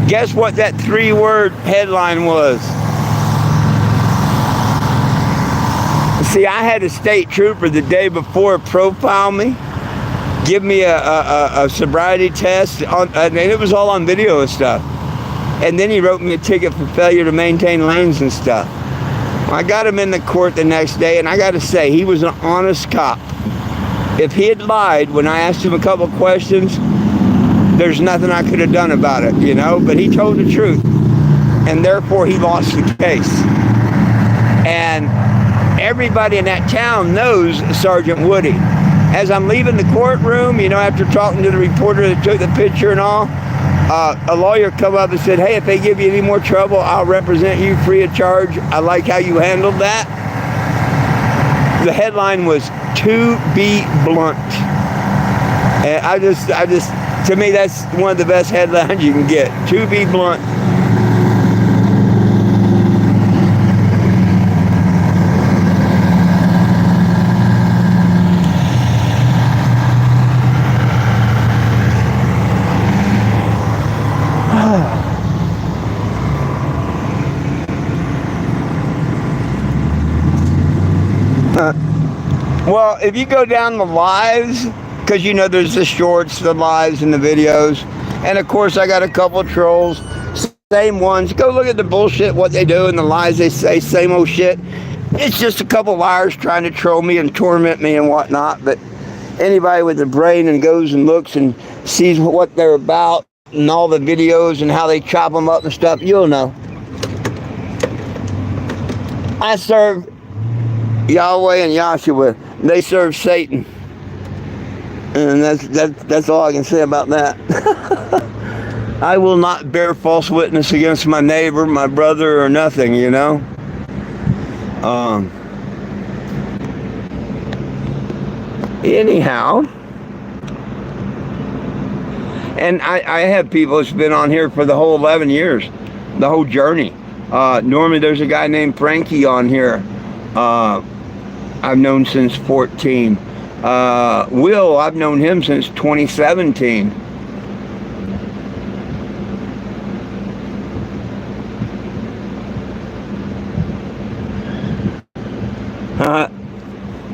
Guess what that 3-word headline was? See, I had a state trooper the day before profile me, give me a sobriety test, and it was all on video and stuff. And then he wrote me a ticket for failure to maintain lanes and stuff. I got him in the court the next day, and I got to say, he was an honest cop. If he had lied when I asked him a couple questions, there's nothing I could have done about it, you know, but he told the truth, and therefore he lost the case. And everybody in that town knows Sergeant Woody. As I'm leaving the courtroom, you know, after talking to the reporter that took the picture and all, a lawyer come up and said, hey, if they give you any more trouble, I'll represent you free of charge. I like how you handled that. The headline was, "To be blunt." And I just, to me, that's one of the best headlines you can get. To be blunt. Well, if you go down the lives, because you know there's the shorts, the lives, and the videos, and of course I got a couple of trolls, same ones. Go look at the bullshit, what they do, and the lies they say, same old shit. It's just a couple liars trying to troll me and torment me and whatnot. But anybody with a brain and goes and looks and sees what they're about and all the videos and how they chop them up and stuff, you'll know. I serve Yahweh and Yahshua. They serve Satan. And that's all I can say about that. I will not bear false witness against my neighbor, my brother, or nothing, you know. Anyhow, and I have people that's been on here for the whole 11 years, the whole journey. Normally there's a guy named Frankie on here. I've known since 14. Will, I've known him since 2017.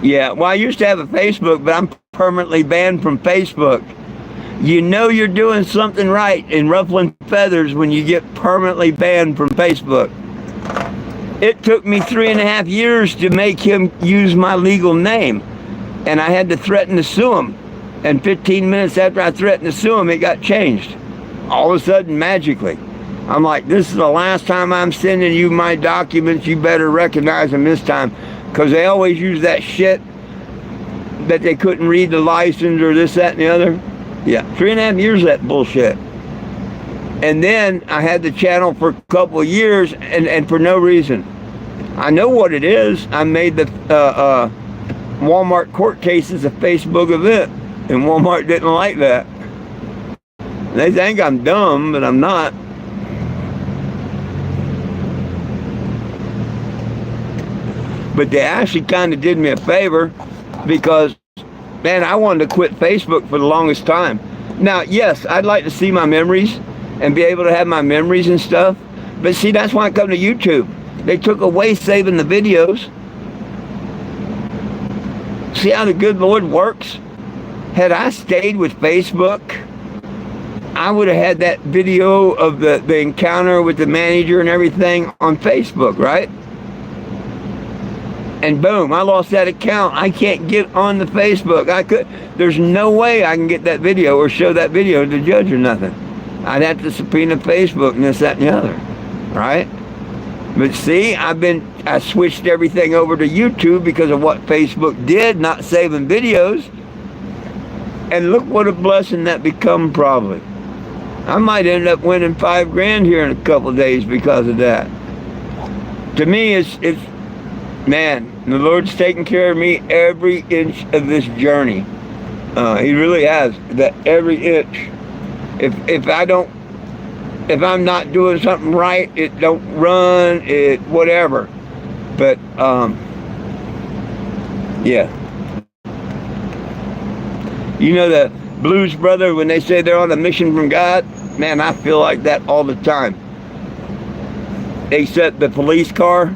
Yeah, well, I used to have a Facebook, but I'm permanently banned from Facebook. You know you're doing something right in ruffling feathers when you get permanently banned from Facebook. It took me 3.5 years to make him use my legal name. And I had to threaten to sue him. And 15 minutes after I threatened to sue him, it got changed. All of a sudden, magically. I'm like, this is the last time I'm sending you my documents. You better recognize them this time. Because they always use that shit that they couldn't read the license or this, that, and the other. Yeah, 3.5 years of that bullshit. And then I had the channel for a couple of years and for no reason. I know what it is. I made the Walmart court cases a Facebook event, and Walmart didn't like that. They think I'm dumb, but I'm not. But they actually kind of did me a favor because, man, I wanted to quit Facebook for the longest time. Now, yes, I'd like to see my memories and be able to have my memories and stuff. But see, that's why I come to YouTube. They took away saving the videos. See how the good Lord works? Had I stayed with Facebook, I would have had that video of the encounter with the manager and everything on Facebook, right? And boom, I lost that account. I can't get on the Facebook. There's no way I can get that video or show that video to the judge or nothing. I'd have to subpoena Facebook and this, that, and the other, right? But see, I switched everything over to YouTube because of what Facebook did, not saving videos. And look what a blessing that become probably. I might end up winning $5,000 here in a couple of days because of that. To me, it's man, the Lord's taking care of me every inch of this journey. He really has. That every inch. If I'm not doing something right, it don't run, it whatever. But yeah. You know the Blues Brother, when they say they're on a mission from God, man, I feel like that all the time. Except the police car,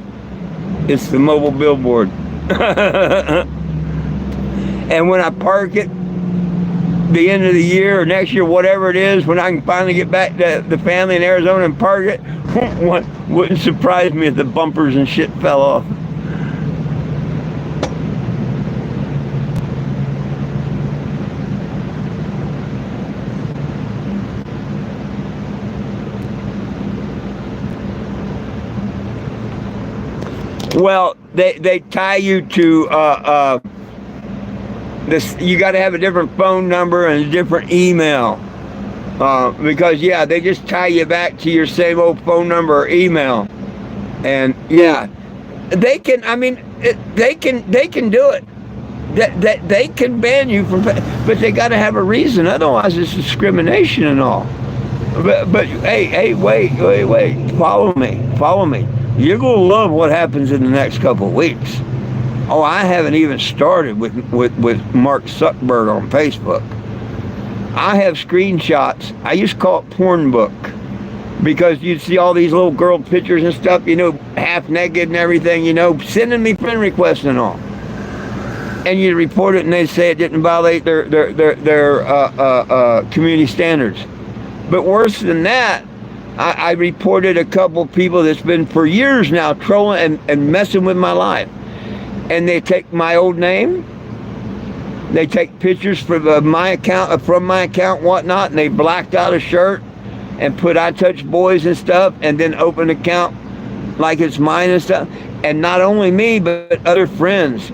it's the mobile billboard. And when I park it, the end of the year or next year, whatever it is, when I can finally get back to the family in Arizona and park it, wouldn't surprise me if the bumpers and shit fell off. Well, they tie you to this. You got to have a different phone number and a different email because yeah, they just tie you back to your same old phone number or email, and yeah, they can. I mean, they can do it. That they can ban you from, but they got to have a reason. Otherwise, it's discrimination and all. But hey, wait, follow me. You're going to love what happens in the next couple of weeks. Oh, I haven't even started with Mark Zuckerberg on Facebook. I have screenshots. I used to call it porn book because you'd see all these little girl pictures and stuff, you know, half naked and everything, you know, sending me friend requests and all. And you report it and they say it didn't violate their community standards. But worse than that, I reported a couple people that's been for years now trolling and messing with my life. And they take my old name, they take pictures from my account, whatnot, and they blacked out a shirt and put I touch boys and stuff, and then open an account like it's mine and stuff. And not only me, but other friends,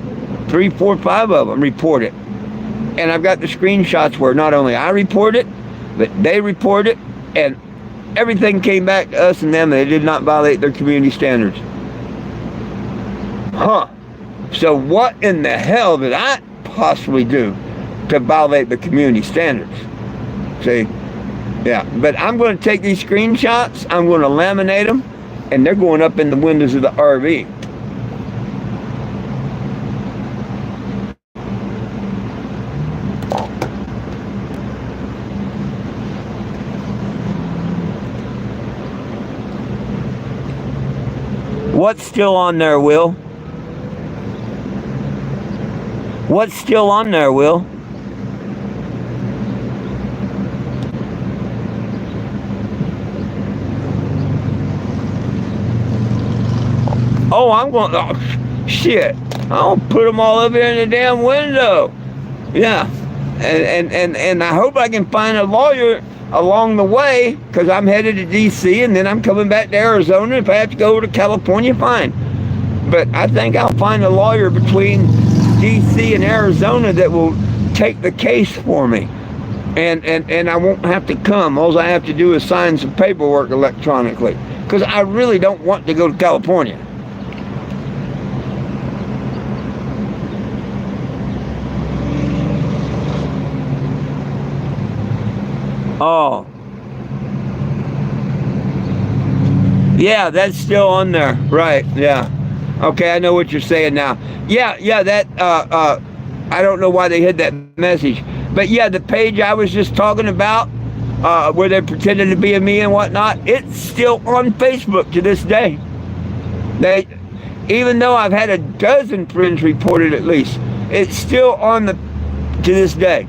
3, 4, 5 of them report it. And I've got the screenshots where not only I report it, but they report it, and everything came back to us and them. They did not violate their community standards. Huh. So what in the hell did I possibly do to violate the community standards? See? Yeah. But I'm going to take these screenshots, I'm going to laminate them, and they're going up in the windows of the RV. What's still on there, Will? What's still on there, Will? Oh, I'm going, oh, shit. I'll put them all up here in the damn window. Yeah. And I hope I can find a lawyer along the way, because I'm headed to D.C. and then I'm coming back to Arizona. If I have to go to California, fine. But I think I'll find a lawyer between D.C. and Arizona that will take the case for me. And I won't have to come. All I have to do is sign some paperwork electronically, because I really don't want to go to California. Oh. Yeah, that's still on there. Right, yeah. Okay, I know what you're saying now. Yeah, that, I don't know why they hid that message. But yeah, the page I was just talking about, where they're pretending to be me and whatnot, it's still on Facebook to this day. Even though I've had a dozen friends reported at least, it's still on to this day.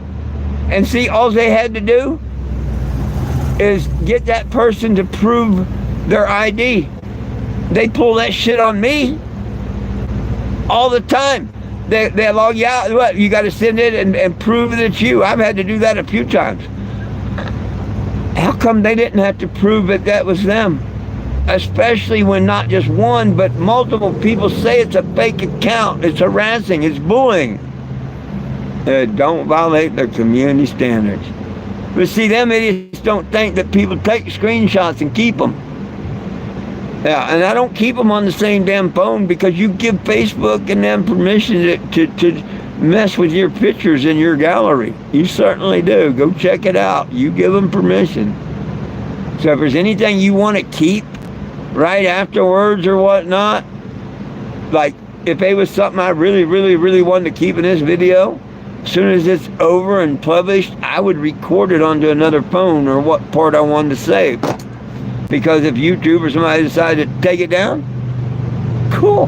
And see, all they had to do is get that person to prove their ID. They pull that shit on me all the time. They log you out. What, you got to send it and prove that it's you. I've had to do that a few times. How come they didn't have to prove that was them? Especially when not just one, but multiple people say it's a fake account. It's harassing. It's bullying. Don't violate their community standards. But see, them idiots don't think that people take screenshots and keep them. Yeah, and I don't keep them on the same damn phone, because you give Facebook and them permission mess with your pictures in your gallery. You certainly do. Go check it out. You give them permission. So if there's anything you want to keep right afterwards or whatnot, like if it was something I really, really, really wanted to keep in this video, as soon as it's over and published, I would record it onto another phone or what part I wanted to save. Because if YouTube or somebody decided to take it down, cool.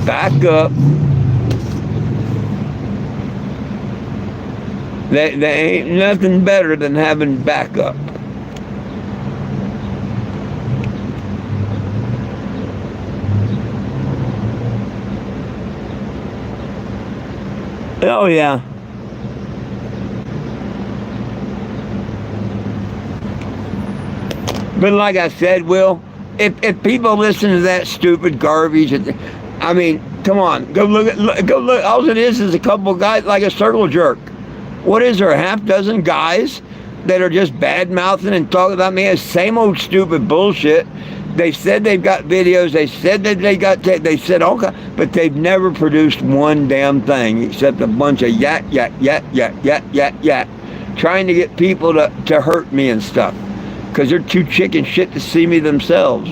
Back up. There ain't nothing better than having backup. Oh yeah. But like I said, Will, if people listen to that stupid garbage, I mean, come on, go look. All it is a couple of guys like a circle jerk. What is there? A half dozen guys that are just bad mouthing and talking about me as same old stupid bullshit. They said they've got videos. They said that they said all kinds, but they've never produced one damn thing except a bunch of yak, trying to get people to hurt me and stuff. Because they're too chicken shit to see me themselves.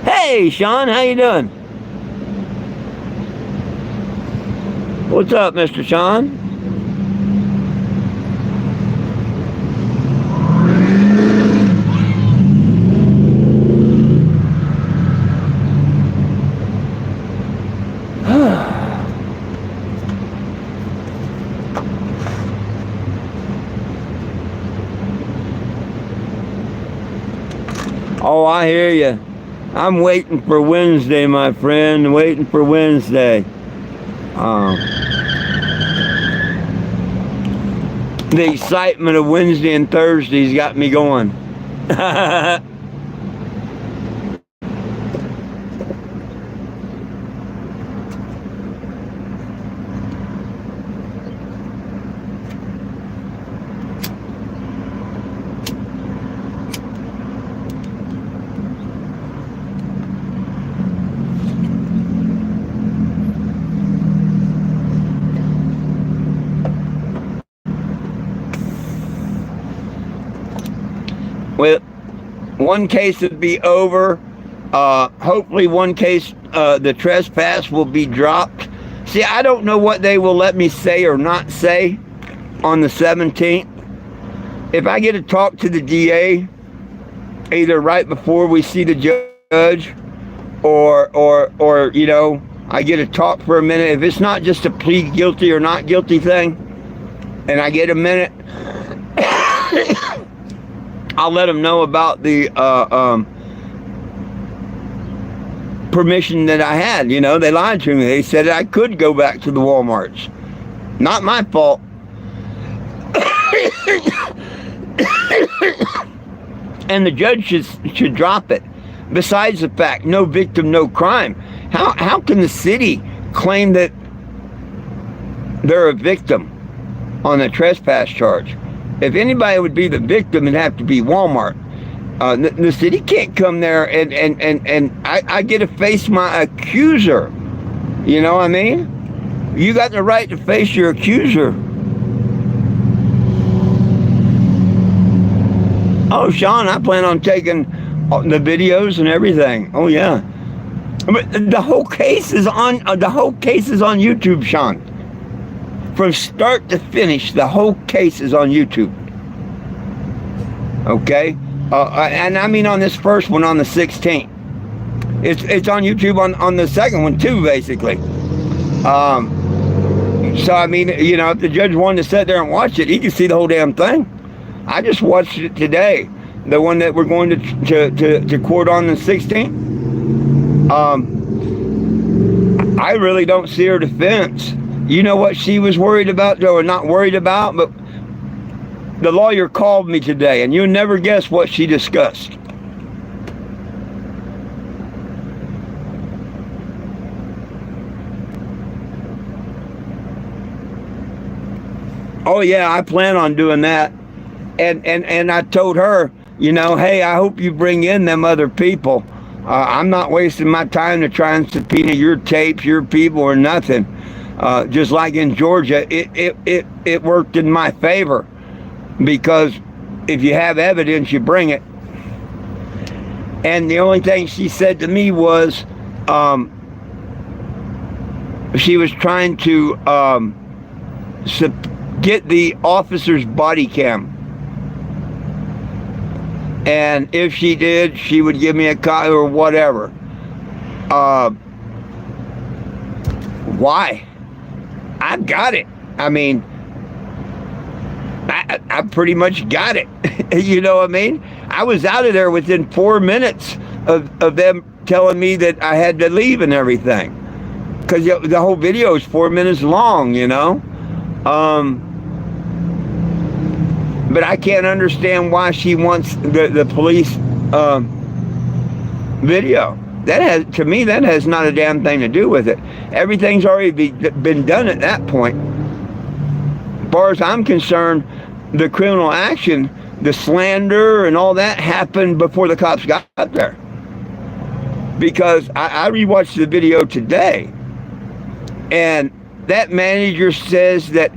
Hey, Sean, how you doing? What's up, Mr. Sean? Oh, I hear you. I'm waiting for Wednesday, my friend. Waiting for Wednesday. The excitement of Wednesday and Thursday's got me going. Well, one case would be over. Hopefully one case, the trespass will be dropped. See, I don't know what they will let me say or not say on the 17th. If I get to talk to the DA, either right before we see the judge or you know, I get to talk for a minute. If it's not just a plead guilty or not guilty thing, and I get a minute, I'll let them know about the permission that I had. You know, they lied to me. They said I could go back to the Walmarts. Not my fault. And the judge should drop it. Besides the fact, no victim, no crime. How can the city claim that they're a victim on a trespass charge? If anybody would be the victim, it'd have to be Walmart. The city can't come there and I get to face my accuser. You know what I mean? You got the right to face your accuser. Oh, Sean, I plan on taking the videos and everything. Oh yeah, but the whole case is on YouTube, Sean. From start to finish, the whole case is on YouTube. Okay, and I mean on this first one on the 16th. It's on YouTube on the second one too, basically. So I mean, you know, if the judge wanted to sit there and watch it, he could see the whole damn thing. I just watched it today, the one that we're going to court on the 16th. I really don't see her defense. You know what she was worried about, or not worried about, but the lawyer called me today, and you'll never guess what she discussed. Oh yeah, I plan on doing that. And I told her, You know, hey, I hope you bring in them other people. I'm not wasting my time to try and subpoena your tapes, your people, or nothing. Just like in Georgia, it worked in my favor, because if you have evidence, you bring it. And the only thing she said to me was, she was trying to get the officer's body cam. And if she did, she would give me a copy or whatever. Why? I've got it. I mean, I pretty much got it. You know what I mean? I was out of there within 4 minutes of them telling me that I had to leave and everything. Because the whole video is 4 minutes long, you know? But I can't understand why she wants the police video. That has, to me, that has not a damn thing to do with it. Everything's already been done at that point. As far as I'm concerned, the criminal action, the slander and all that happened before the cops got there. Because I rewatched the video today, and that manager says that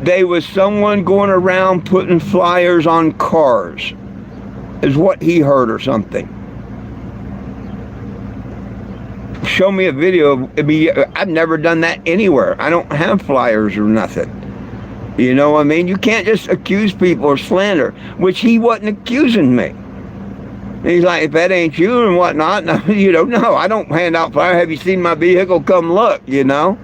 there was someone going around putting flyers on cars, is what he heard or something. Show me a video. I mean, I've never done that anywhere. I don't have flyers or nothing. You know what I mean? You can't just accuse people or slander, which he wasn't accusing me. He's like, if that ain't you and whatnot, no, you don't know. I don't hand out flyers. Have you seen my vehicle? Come look, you know?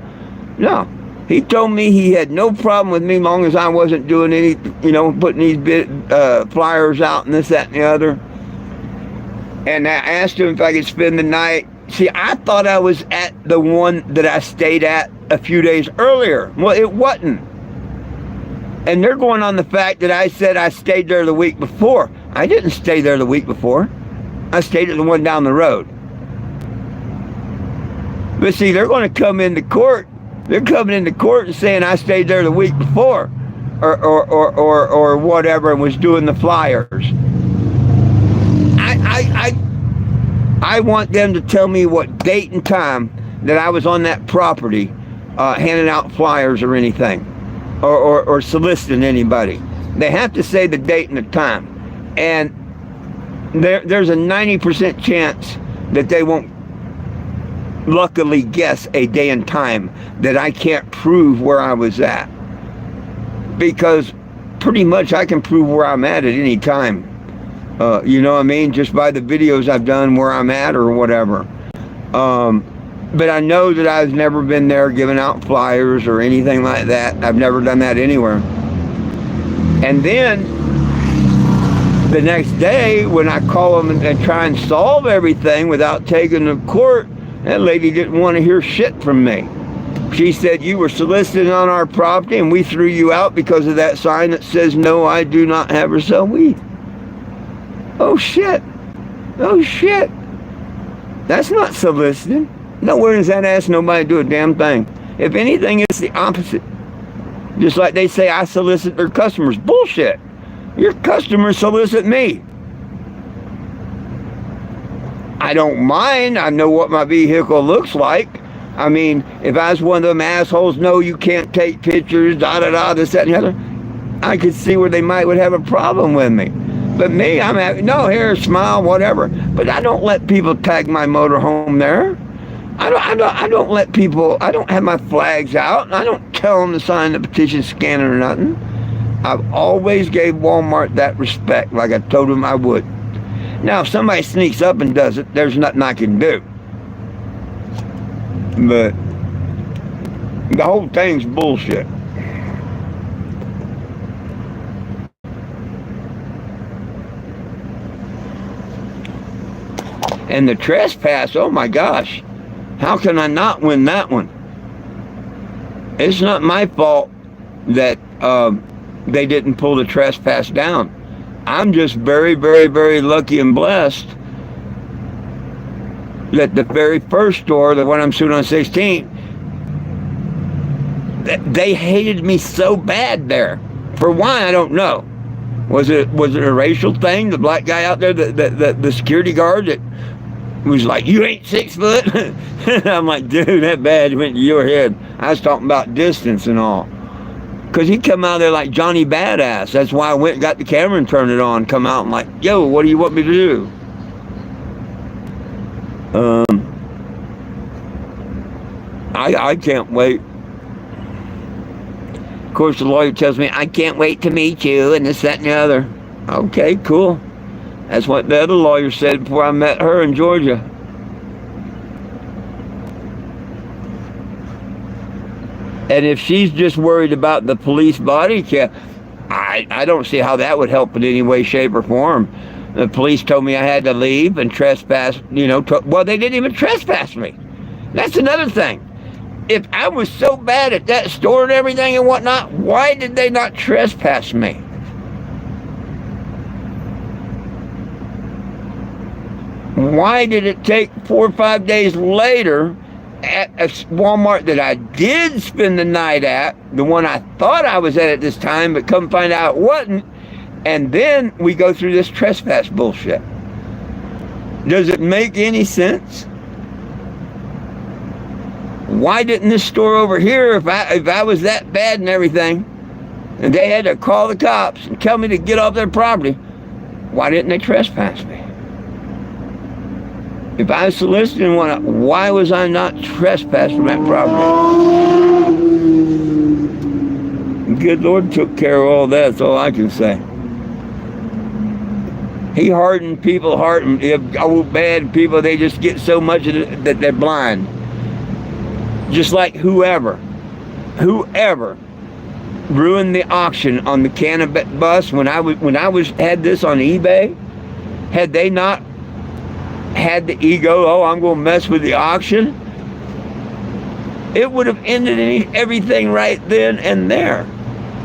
No. He told me he had no problem with me as long as I wasn't doing any, you know, putting these flyers out and this, that, and the other. And I asked him if I could spend the night. See, I thought I was at the one that I stayed at a few days earlier. Well, it wasn't. And they're going on the fact that I said I stayed there the week before. I didn't stay there the week before. I stayed at the one down the road. But see, they're going to come into court. They're coming into court and saying I stayed there the week before, or whatever, and was doing the flyers. I want them to tell me what date and time that I was on that property, handing out flyers or anything, or soliciting anybody. They have to say the date and the time, and there's a 90% chance that they won't luckily guess a day and time that I can't prove where I was at, because pretty much I can prove where I'm at any time. You know what I mean? Just by the videos I've done where I'm at or whatever. But I know that I've never been there giving out flyers or anything like that. I've never done that anywhere. And then the next day when I call them and try and solve everything without taking them to court, that lady didn't want to hear shit from me. She said, you were soliciting on our property and we threw you out because of that sign that says, no, I do not have or sell weed. Oh shit. Oh shit. That's not soliciting. Nowhere does that ask nobody to do a damn thing. If anything, it's the opposite. Just like they say I solicit their customers. Bullshit. Your customers solicit me. I don't mind. I know what my vehicle looks like. I mean, if I was one of them assholes, no, you can't take pictures, da-da-da, this, that, and the other, I could see where they would have a problem with me. But me, I'm happy. No, here, smile, whatever. But I don't let people tag my motorhome there. I don't let people, I don't have my flags out. I don't tell them to sign the petition scanner or nothing. I've always gave Walmart that respect, like I told them I would. Now, if somebody sneaks up and does it, there's nothing I can do. But the whole thing's bullshit. And the trespass, oh my gosh, how can I not win that one? It's not my fault that they didn't pull the trespass down. I'm just very, very, very lucky and blessed that the very first store, the one I'm suing on 16, they hated me so bad there. For why, I don't know. Was it a racial thing? The black guy out there, the security guard that was like, "You ain't 6 foot." I'm like, dude, that badge went to your head. I was talking about distance and all. Because he come out there like Johnny Badass. That's why I went and got the camera and turned it on. Come out and like, yo, what do you want me to do? I can't wait. Of course, the lawyer tells me, I can't wait to meet you, and this, that, and the other. Okay, cool. That's what the other lawyer said before I met her in Georgia. And if she's just worried about the police body cam, I don't see how that would help in any way, shape, or form. The police told me I had to leave and trespass, well, they didn't even trespass me. That's another thing. If I was so bad at that store and everything and whatnot, why did they not trespass me? Why did it take 4 or 5 days later at a Walmart that I did spend the night at, the one I thought I was at this time, but come find out it wasn't, and then we go through this trespass bullshit? Does it make any sense? Why didn't this store over here, if I was that bad and everything, and they had to call the cops and tell me to get off their property, why didn't they trespass me? If I was soliciting one, why was I not trespassed from that property? Good Lord took care of all that. That's all I can say. He hardened people's heart, and old bad people, they just get so much of it that they're blind. Just like whoever ruined the auction on the cannabis when I had this on eBay, had they not had the ego, oh, I'm going to mess with the auction, it would have ended everything right then and there.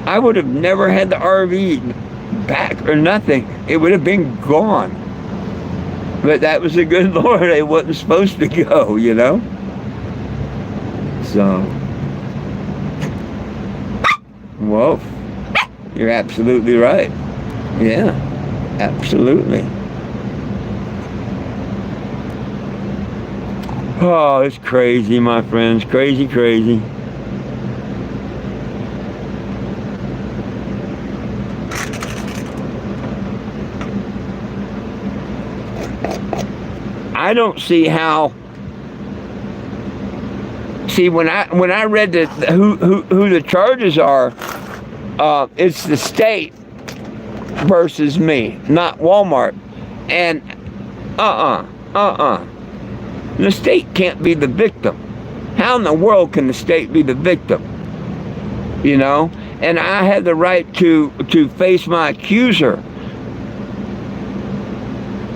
I would have never had the RV back or nothing. It would have been gone. But that was the good Lord. It wasn't supposed to go, So, well, you're absolutely right. Yeah, absolutely. Oh, it's crazy, my friends. Crazy, crazy. I don't see how. See, when I read who the charges are, it's the state versus me, not Walmart. And the state can't be the victim. How in the world can the state be the victim? And I had the right to face my accuser.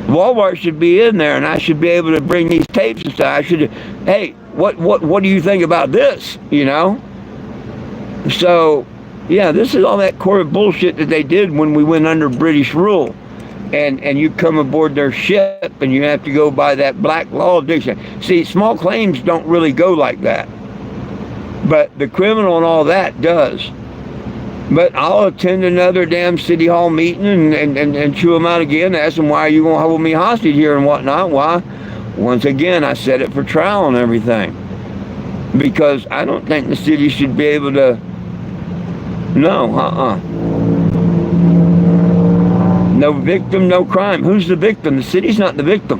Walmart should be in there, and I should be able to bring these tapes and stuff. I should, hey, what do you think about this? So, yeah, this is all that core bullshit that they did when we went under British rule. And you come aboard their ship and you have to go by that black law dictionary. See, small claims don't really go like that. But the criminal and all that does. But I'll attend another damn city hall meeting and chew them out again, ask them, why are you going to hold me hostage here and whatnot? Why? Once again, I set it for trial and everything. Because I don't think the city should be able to, no victim, no crime. Who's the victim? The city's not the victim.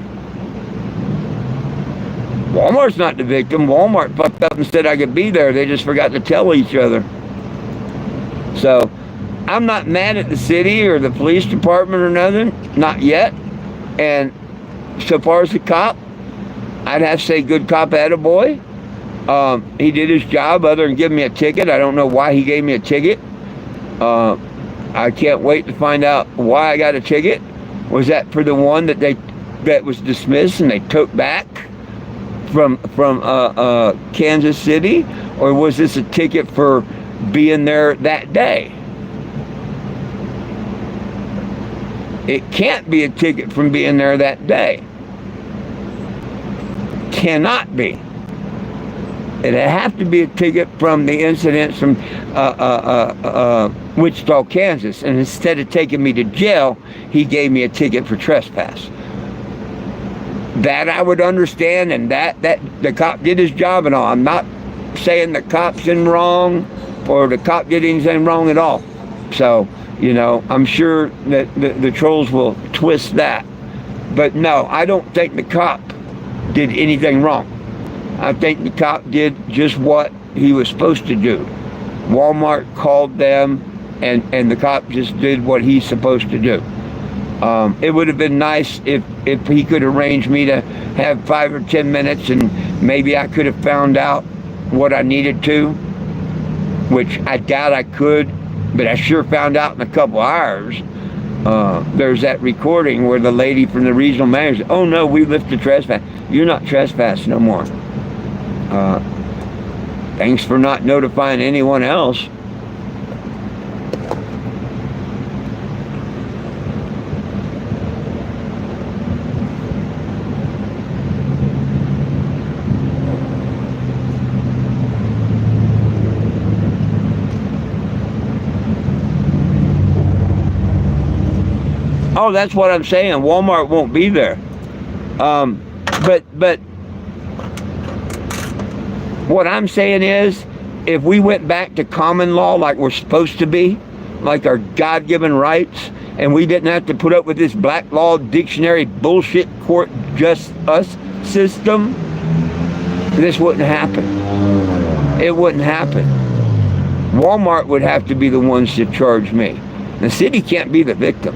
Walmart's not the victim. Walmart fucked up and said I could be there. They just forgot to tell each other. So, I'm not mad at the city or the police department or nothing. Not yet. And so far as the cop, I'd have to say good cop, attaboy. He did his job other than give me a ticket. I don't know why he gave me a ticket. I can't wait to find out why I got a ticket. Was that for the one that was dismissed and they took back from Kansas City, or was this a ticket for being there that day? It can't be a ticket from being there that day. Cannot be. It'd have to be a ticket from the incidents from Wichita, Kansas. And instead of taking me to jail, he gave me a ticket for trespass. That I would understand, and that the cop did his job and all. I'm not saying the cop's in wrong or the cop did anything wrong at all. So, I'm sure that the trolls will twist that. But no, I don't think the cop did anything wrong. I think the cop did just what he was supposed to do. Walmart called them, and the cop just did what he's supposed to do. It would have been nice if he could arrange me to have 5 or 10 minutes, and maybe I could have found out what I needed to, which I doubt I could, but I sure found out in a couple hours. There's that recording where the lady from the regional manager said, "Oh no, we lifted trespass. You're not trespassing no more. Thanks for not notifying anyone else." Oh, that's what I'm saying. Walmart won't be there. But what I'm saying is, if we went back to common law like we're supposed to be, like our God-given rights, and we didn't have to put up with this black law dictionary bullshit court just us system, this wouldn't happen. It wouldn't happen. Walmart would have to be the ones to charge me. The city can't be the victim.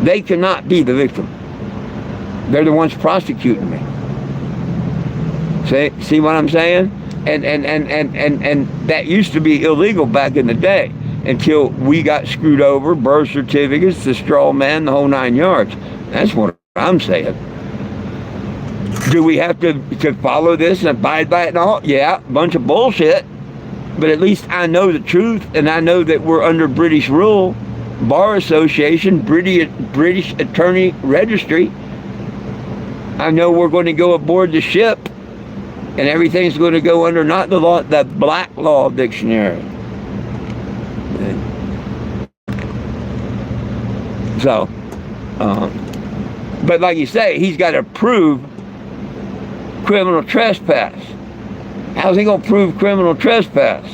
They cannot be the victim. They're the ones prosecuting me. See what I'm saying? And that used to be illegal back in the day until we got screwed over, birth certificates, the straw man, the whole 9 yards. That's what I'm saying. Do we have to follow this and abide by it and all? Yeah, a bunch of bullshit. But at least I know the truth, and I know that we're under British rule. Bar Association, British Attorney Registry. I know we're going to go aboard the ship, and everything's going to go under not the law, the black law dictionary. So, but like you say, he's got to prove criminal trespass. How's he going to prove criminal trespass?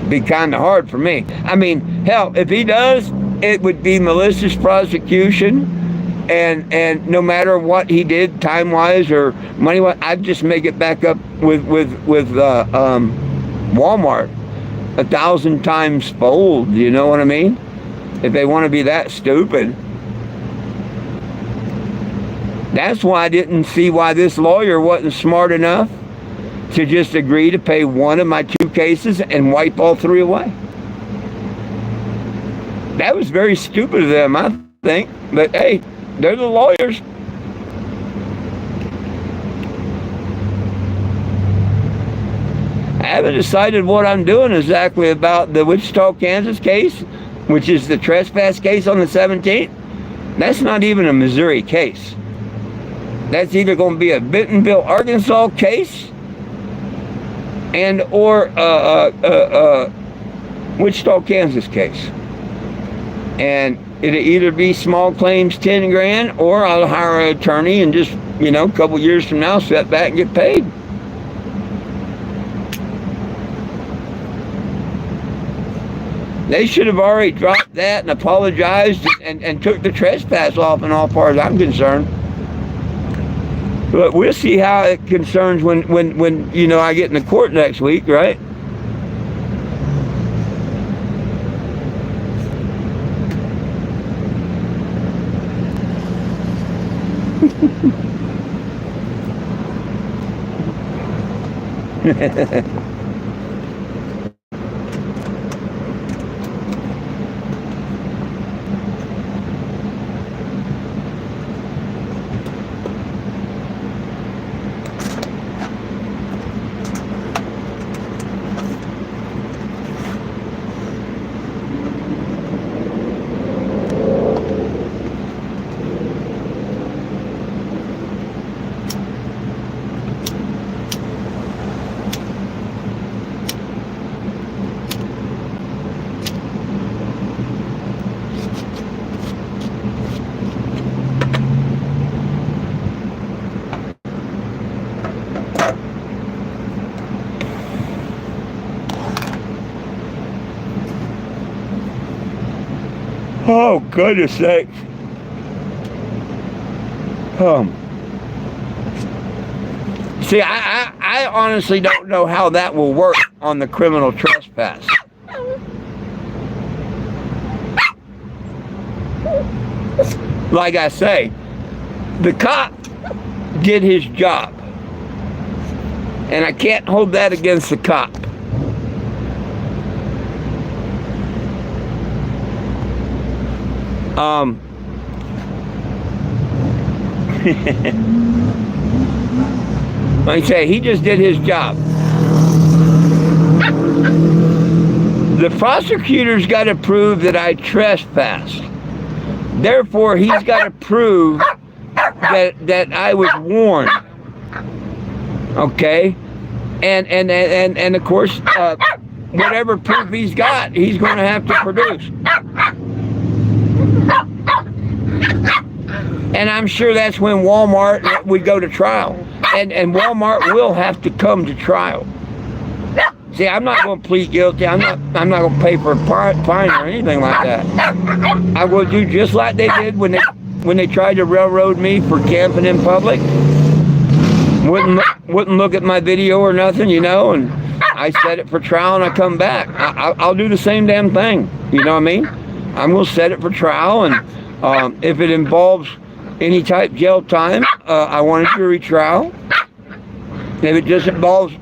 Be kind of hard for me. I mean, hell, if he does, it would be malicious prosecution, and no matter what he did, time-wise or money-wise, I'd just make it back up with Walmart 1,000 times fold. You know what I mean? If they want to be that stupid. That's why I didn't see why this lawyer wasn't smart enough to just agree to pay one of my 2 cases and wipe all 3 away. That was very stupid of them, I think. But hey, they're the lawyers. I haven't decided what I'm doing exactly about the Wichita, Kansas case, which is the trespass case on the 17th. That's not even a Missouri case. That's either going to be a Bentonville, Arkansas case and or Wichita, Kansas case. And it'll either be small claims 10 grand, or I'll hire an attorney and just, a couple years from now, sit back and get paid. They should have already dropped that and apologized and took the trespass off in all far as I'm concerned. But we'll see how it concerns when I get in the court next week, right? goodness sakes. See, I honestly don't know how that will work on the criminal trespass. Like I say, the cop did his job. And I can't hold that against the cop. Like I say, he just did his job. The prosecutor's got to prove that I trespassed. Therefore, he's got to prove that I was warned. Okay? And of course, whatever proof he's got, he's going to have to produce. And I'm sure that's when Walmart would go to trial. And Walmart will have to come to trial. See, I'm not going to plead guilty. I'm not going to pay for a fine or anything like that. I will do just like they did when they tried to railroad me for camping in public. Wouldn't look at my video or nothing, you know, and I set it for trial and I come back. I'll do the same damn thing. You know what I mean? I'm going to set it for trial, and if it involves any type jail time, I want a jury trial. If it just involves,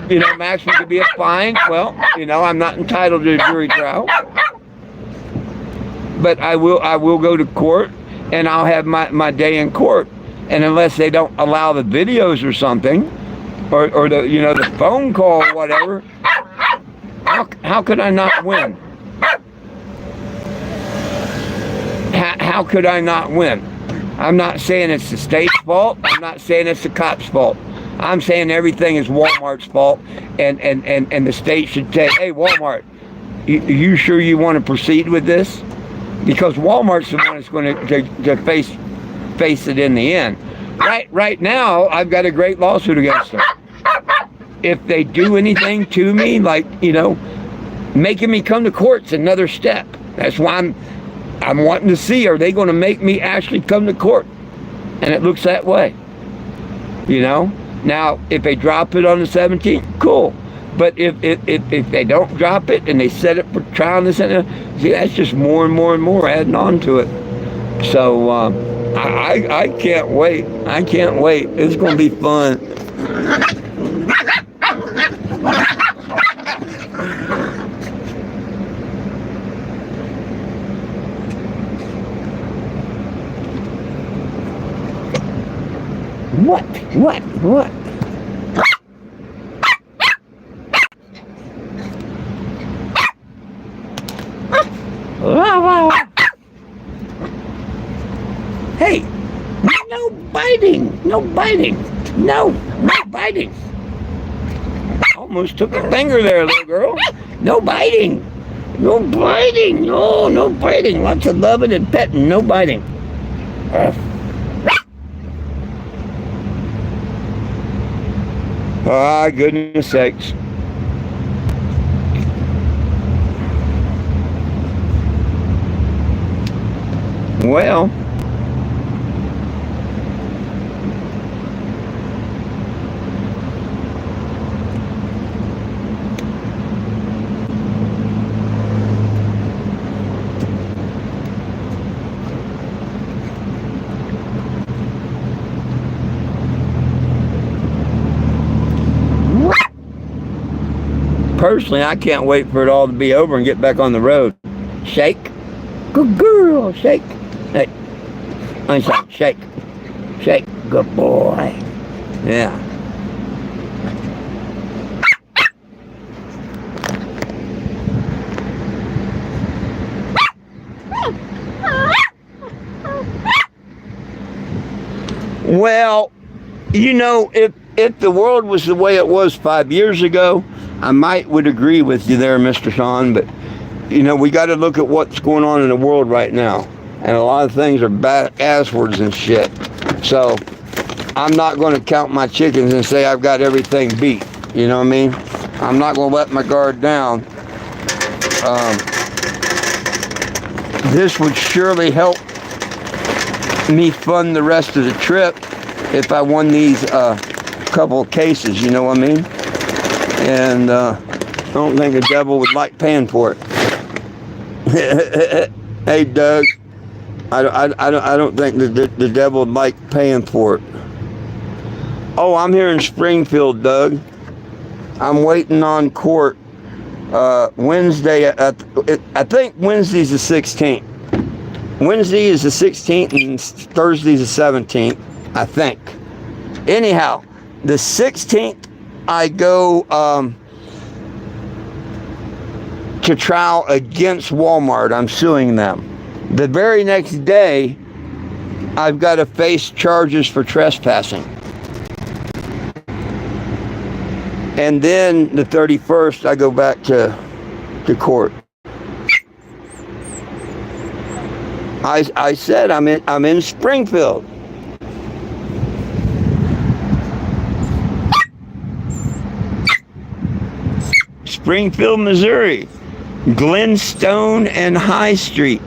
you know, maximum to be a fine, well, you know, I'm not entitled to a jury trial. But I will go to court, and I'll have my day in court. And unless they don't allow the videos or something, or the, you know, the phone call or whatever, how could I not win? How could I not win? I'm not saying it's the state's fault. I'm not saying it's the cop's fault. I'm saying everything is Walmart's fault, and the state should say, hey, Walmart, you sure you want to proceed with this? Because Walmart's the one that's going to face it in the end. Right now, I've got a great lawsuit against them. If they do anything to me, like, you know, making me come to court's another step. That's why I'm wanting to see, are they going to make me actually come to court? And it looks that way. You know? Now, if they drop it on the 17th, cool. But if they don't drop it and they set it for trial and this and that, see, that's just more and more and more adding on to it. So, I can't wait. I can't wait. It's going to be fun. What? Hey, no biting. No biting. Almost took a finger there, little girl. No biting. No biting. Lots of loving and petting. No biting. Ah, goodness sakes. Well, personally, I can't wait for it all to be over and get back on the road. Shake. Good girl. Shake. Hey. I said shake. Shake. Good boy. Yeah. Well, you know, if the world was the way it was 5 years ago, I would agree with you there, Mr. Sean, but, you know, we got to look at what's going on in the world right now. And a lot of things are bad ass words and shit. So, I'm not going to count my chickens and say I've got everything beat. You know what I mean? I'm not going to let my guard down. this would surely help me fund the rest of the trip if I won these couple of cases, you know what I mean? And I don't think the devil would like paying for it. Hey, Doug, I don't think the devil would like paying for it. Oh, I'm here in Springfield, Doug. I'm waiting on court Wednesday. I think Wednesday's the 16th. Wednesday is the 16th and Thursday's the 17th, I think. Anyhow, the 16th I go to trial against Walmart. I'm suing them. The very next day, I've got to face charges for trespassing. And then the 31st, I go back to court. I said I'm in Springfield. Springfield, Missouri. Glenstone and High Street.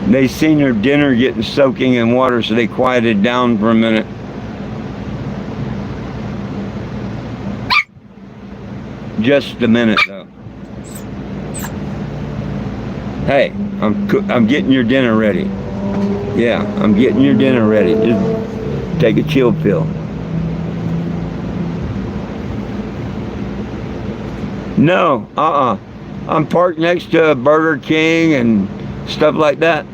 They seen their dinner getting soaking in water, so they quieted down for a minute. Just a minute, though. Hey, I'm getting your dinner ready. Yeah, I'm getting your dinner ready. Just take a chill pill. No, I'm parked next to Burger King and stuff like that.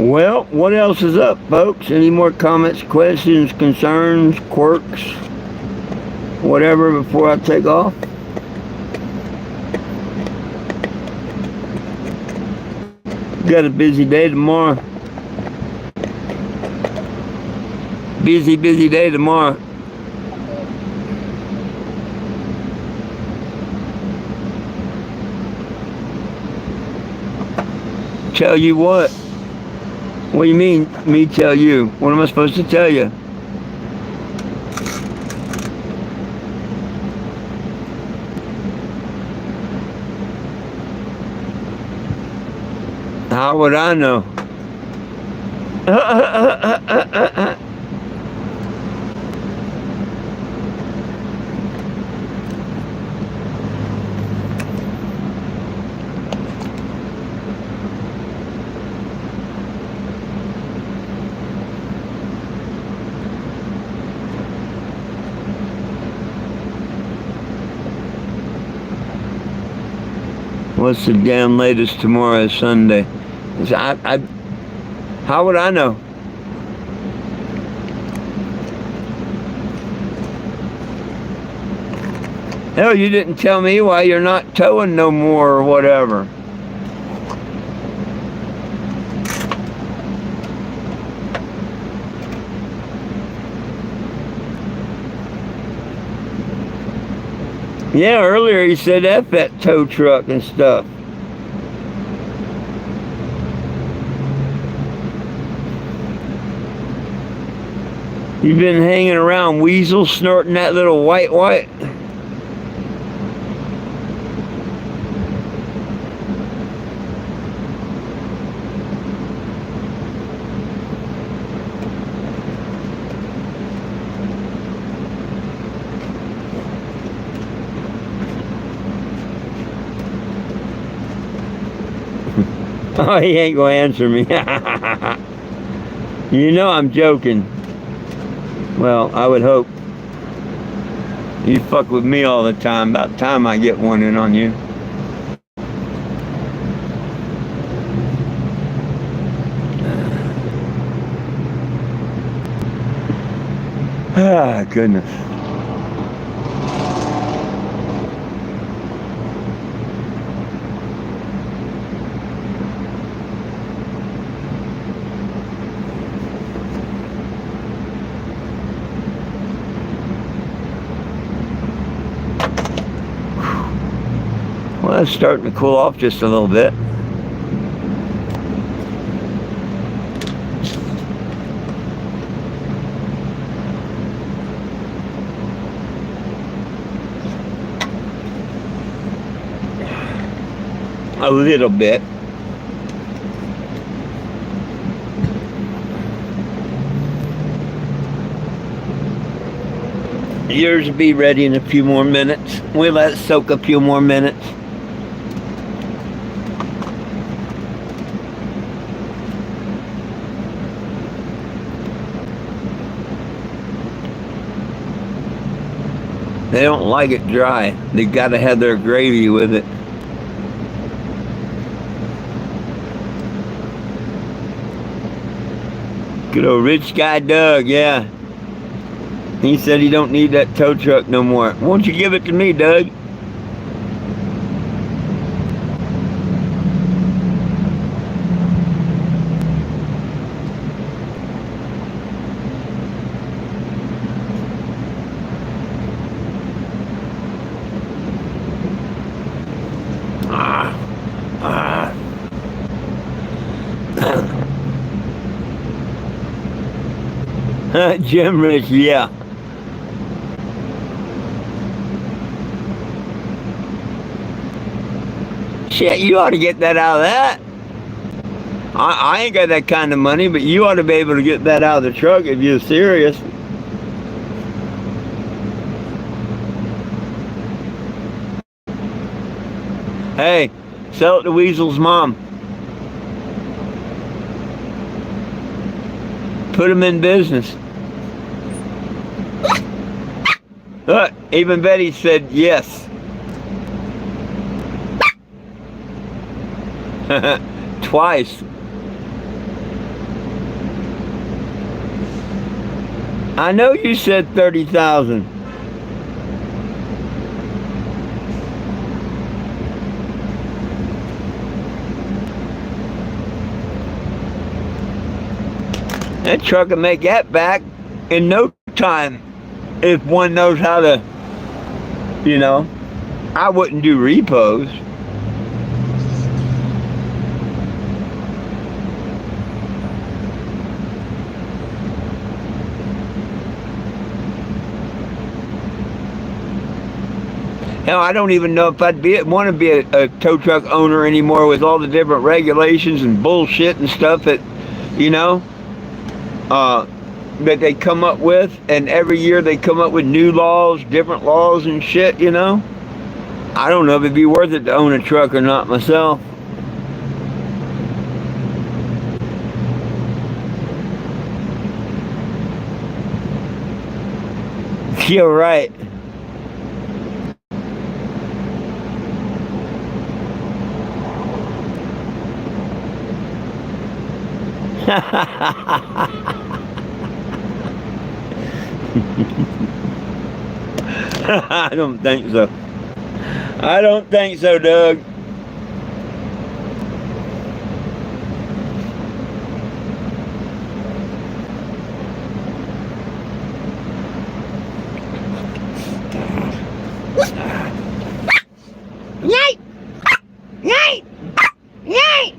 Well, what else is up, folks? Any more comments, questions, concerns, quirks, whatever before I take off? Got a busy day tomorrow. Busy day tomorrow. Tell you what? What do you mean, me tell you? What am I supposed to tell you? How would I know? What's the damn latest? Tomorrow is Sunday. How would I know? Hell, you didn't tell me why you're not towing no more or whatever. Yeah, earlier he said F that tow truck and stuff. You've been hanging around Weasel snorting that little white. Oh, he ain't gonna answer me. You know I'm joking. Well, I would hope. You fuck with me all the time. About time I get one in on you. Ah, goodness. Well, it's starting to cool off just a little bit. A little bit. Yours will be ready in a few more minutes. We'll let it soak a few more minutes. They don't like it dry. They gotta have their gravy with it. Good old rich guy Doug, yeah. He said he don't need that tow truck no more. Won't you give it to me, Doug? Jim Rich, yeah. Shit, you ought to get that out of that. I ain't got that kind of money, but you ought to be able to get that out of the truck if you're serious. Hey, sell it to Weasel's mom. Put him in business. Even Betty said yes. Twice. I know you said 30,000. That truck will make that back in no time if one knows how to, you know. I wouldn't do repos. Hell, I don't even know if I'd want to be a tow truck owner anymore with all the different regulations and bullshit and stuff that, you know, that they come up with. And every year they come up with new laws, different laws and shit, you know. I don't know if it'd be worth it to own a truck or not myself. You're right. I don't think so. I don't think so, Doug. Yay! Yay! Yay!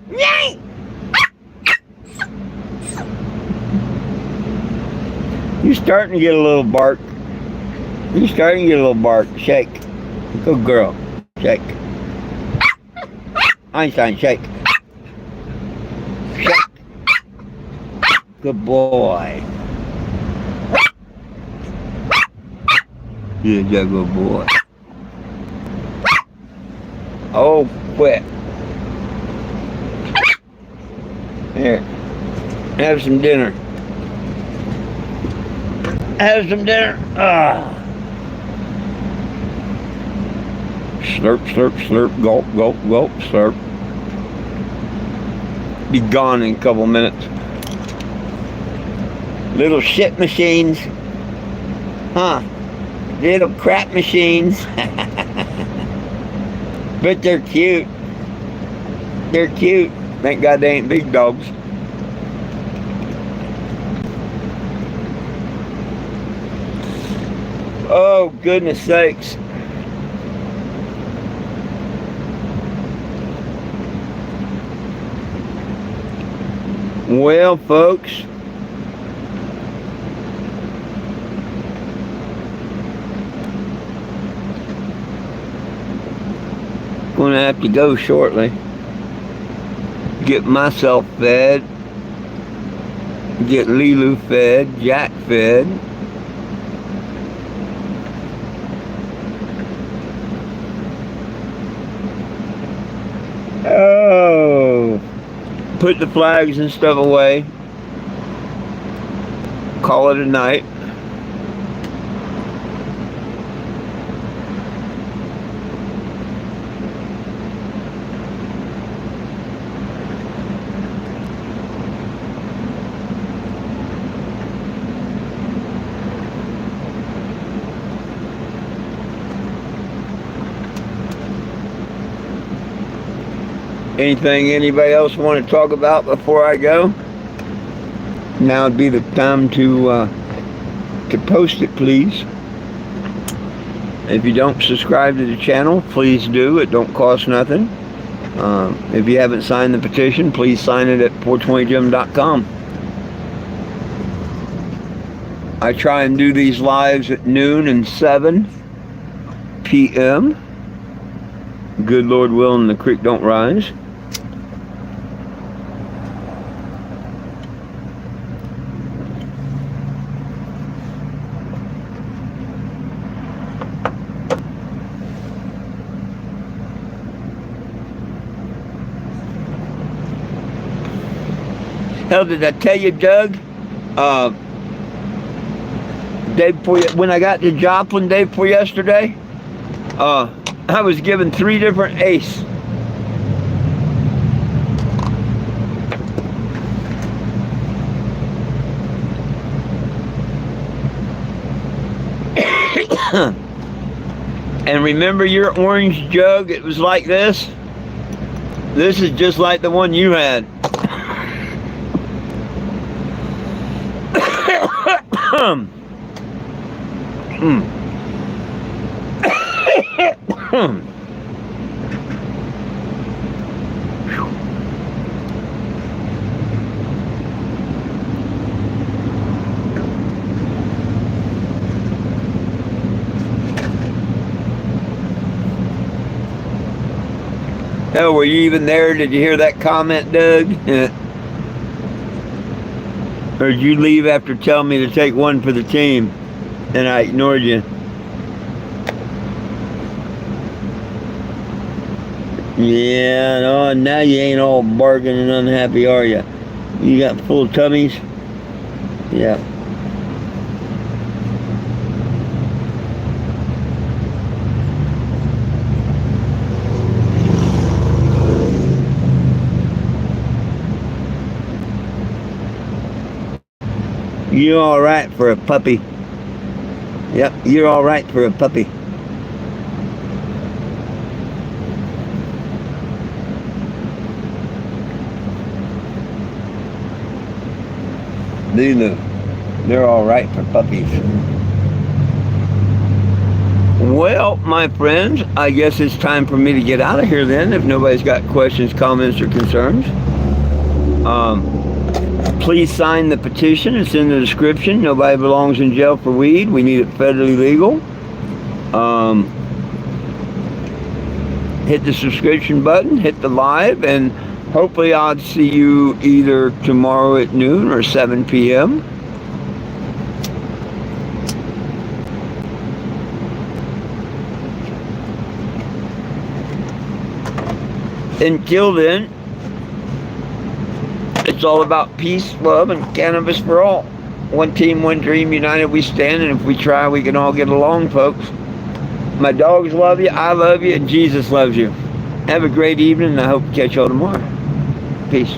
Yay! You're starting to get a little bark. You're starting to get a little bark. Shake. Good girl. Shake. Einstein, shake. Shake. Good boy. You're a good boy. Oh, quit. Here, have some dinner. Have some dinner. Slurp, slurp, slurp, gulp, gulp, gulp, slurp. Be gone in a couple minutes. Little shit machines. Huh? Little crap machines. But they're cute. They're cute. Thank God they ain't big dogs. Oh, goodness sakes. Well, folks, gonna have to go shortly. Get myself fed. Get Lilu fed. Jack fed. Oh. Put the flags and stuff away. Call it a night. Anything anybody else want to talk about before I go? Now would be the time to post it, please. If you don't subscribe to the channel, please do. It don't cost nothing. If you haven't signed the petition, please sign it at 420jim.com. I try and do these lives at noon and 7 p.m. Good Lord willing, the creek don't rise. Hell, did I tell you, Doug? Day before, when I got to Joplin day before yesterday, I was given 3 different ace. And remember your orange jug? It was like this. This is just like the one you had. Oh, were you even there? Did you hear that comment, Doug? Or did you leave after telling me to take one for the team and I ignored you? Yeah, no, now you ain't all barking and unhappy, are you? You got full tummies? Yeah. You're all right for a puppy. Yep, you're all right for a puppy. They're all right for puppies. Well, my friends, I guess it's time for me to get out of here then, if nobody's got questions, comments, or concerns. Please sign the petition. It's in the description. Nobody belongs in jail for weed. We need it federally legal. Hit the subscription button, hit the live, and hopefully I'll see you either tomorrow at noon or 7 p.m. Until then, It's all about peace, love, and cannabis for all. One team, one dream, united we stand, and if we try, we can all get along, folks. My dogs love you, I love you, and Jesus loves you. Have a great evening, and I hope to catch you all tomorrow. Peace.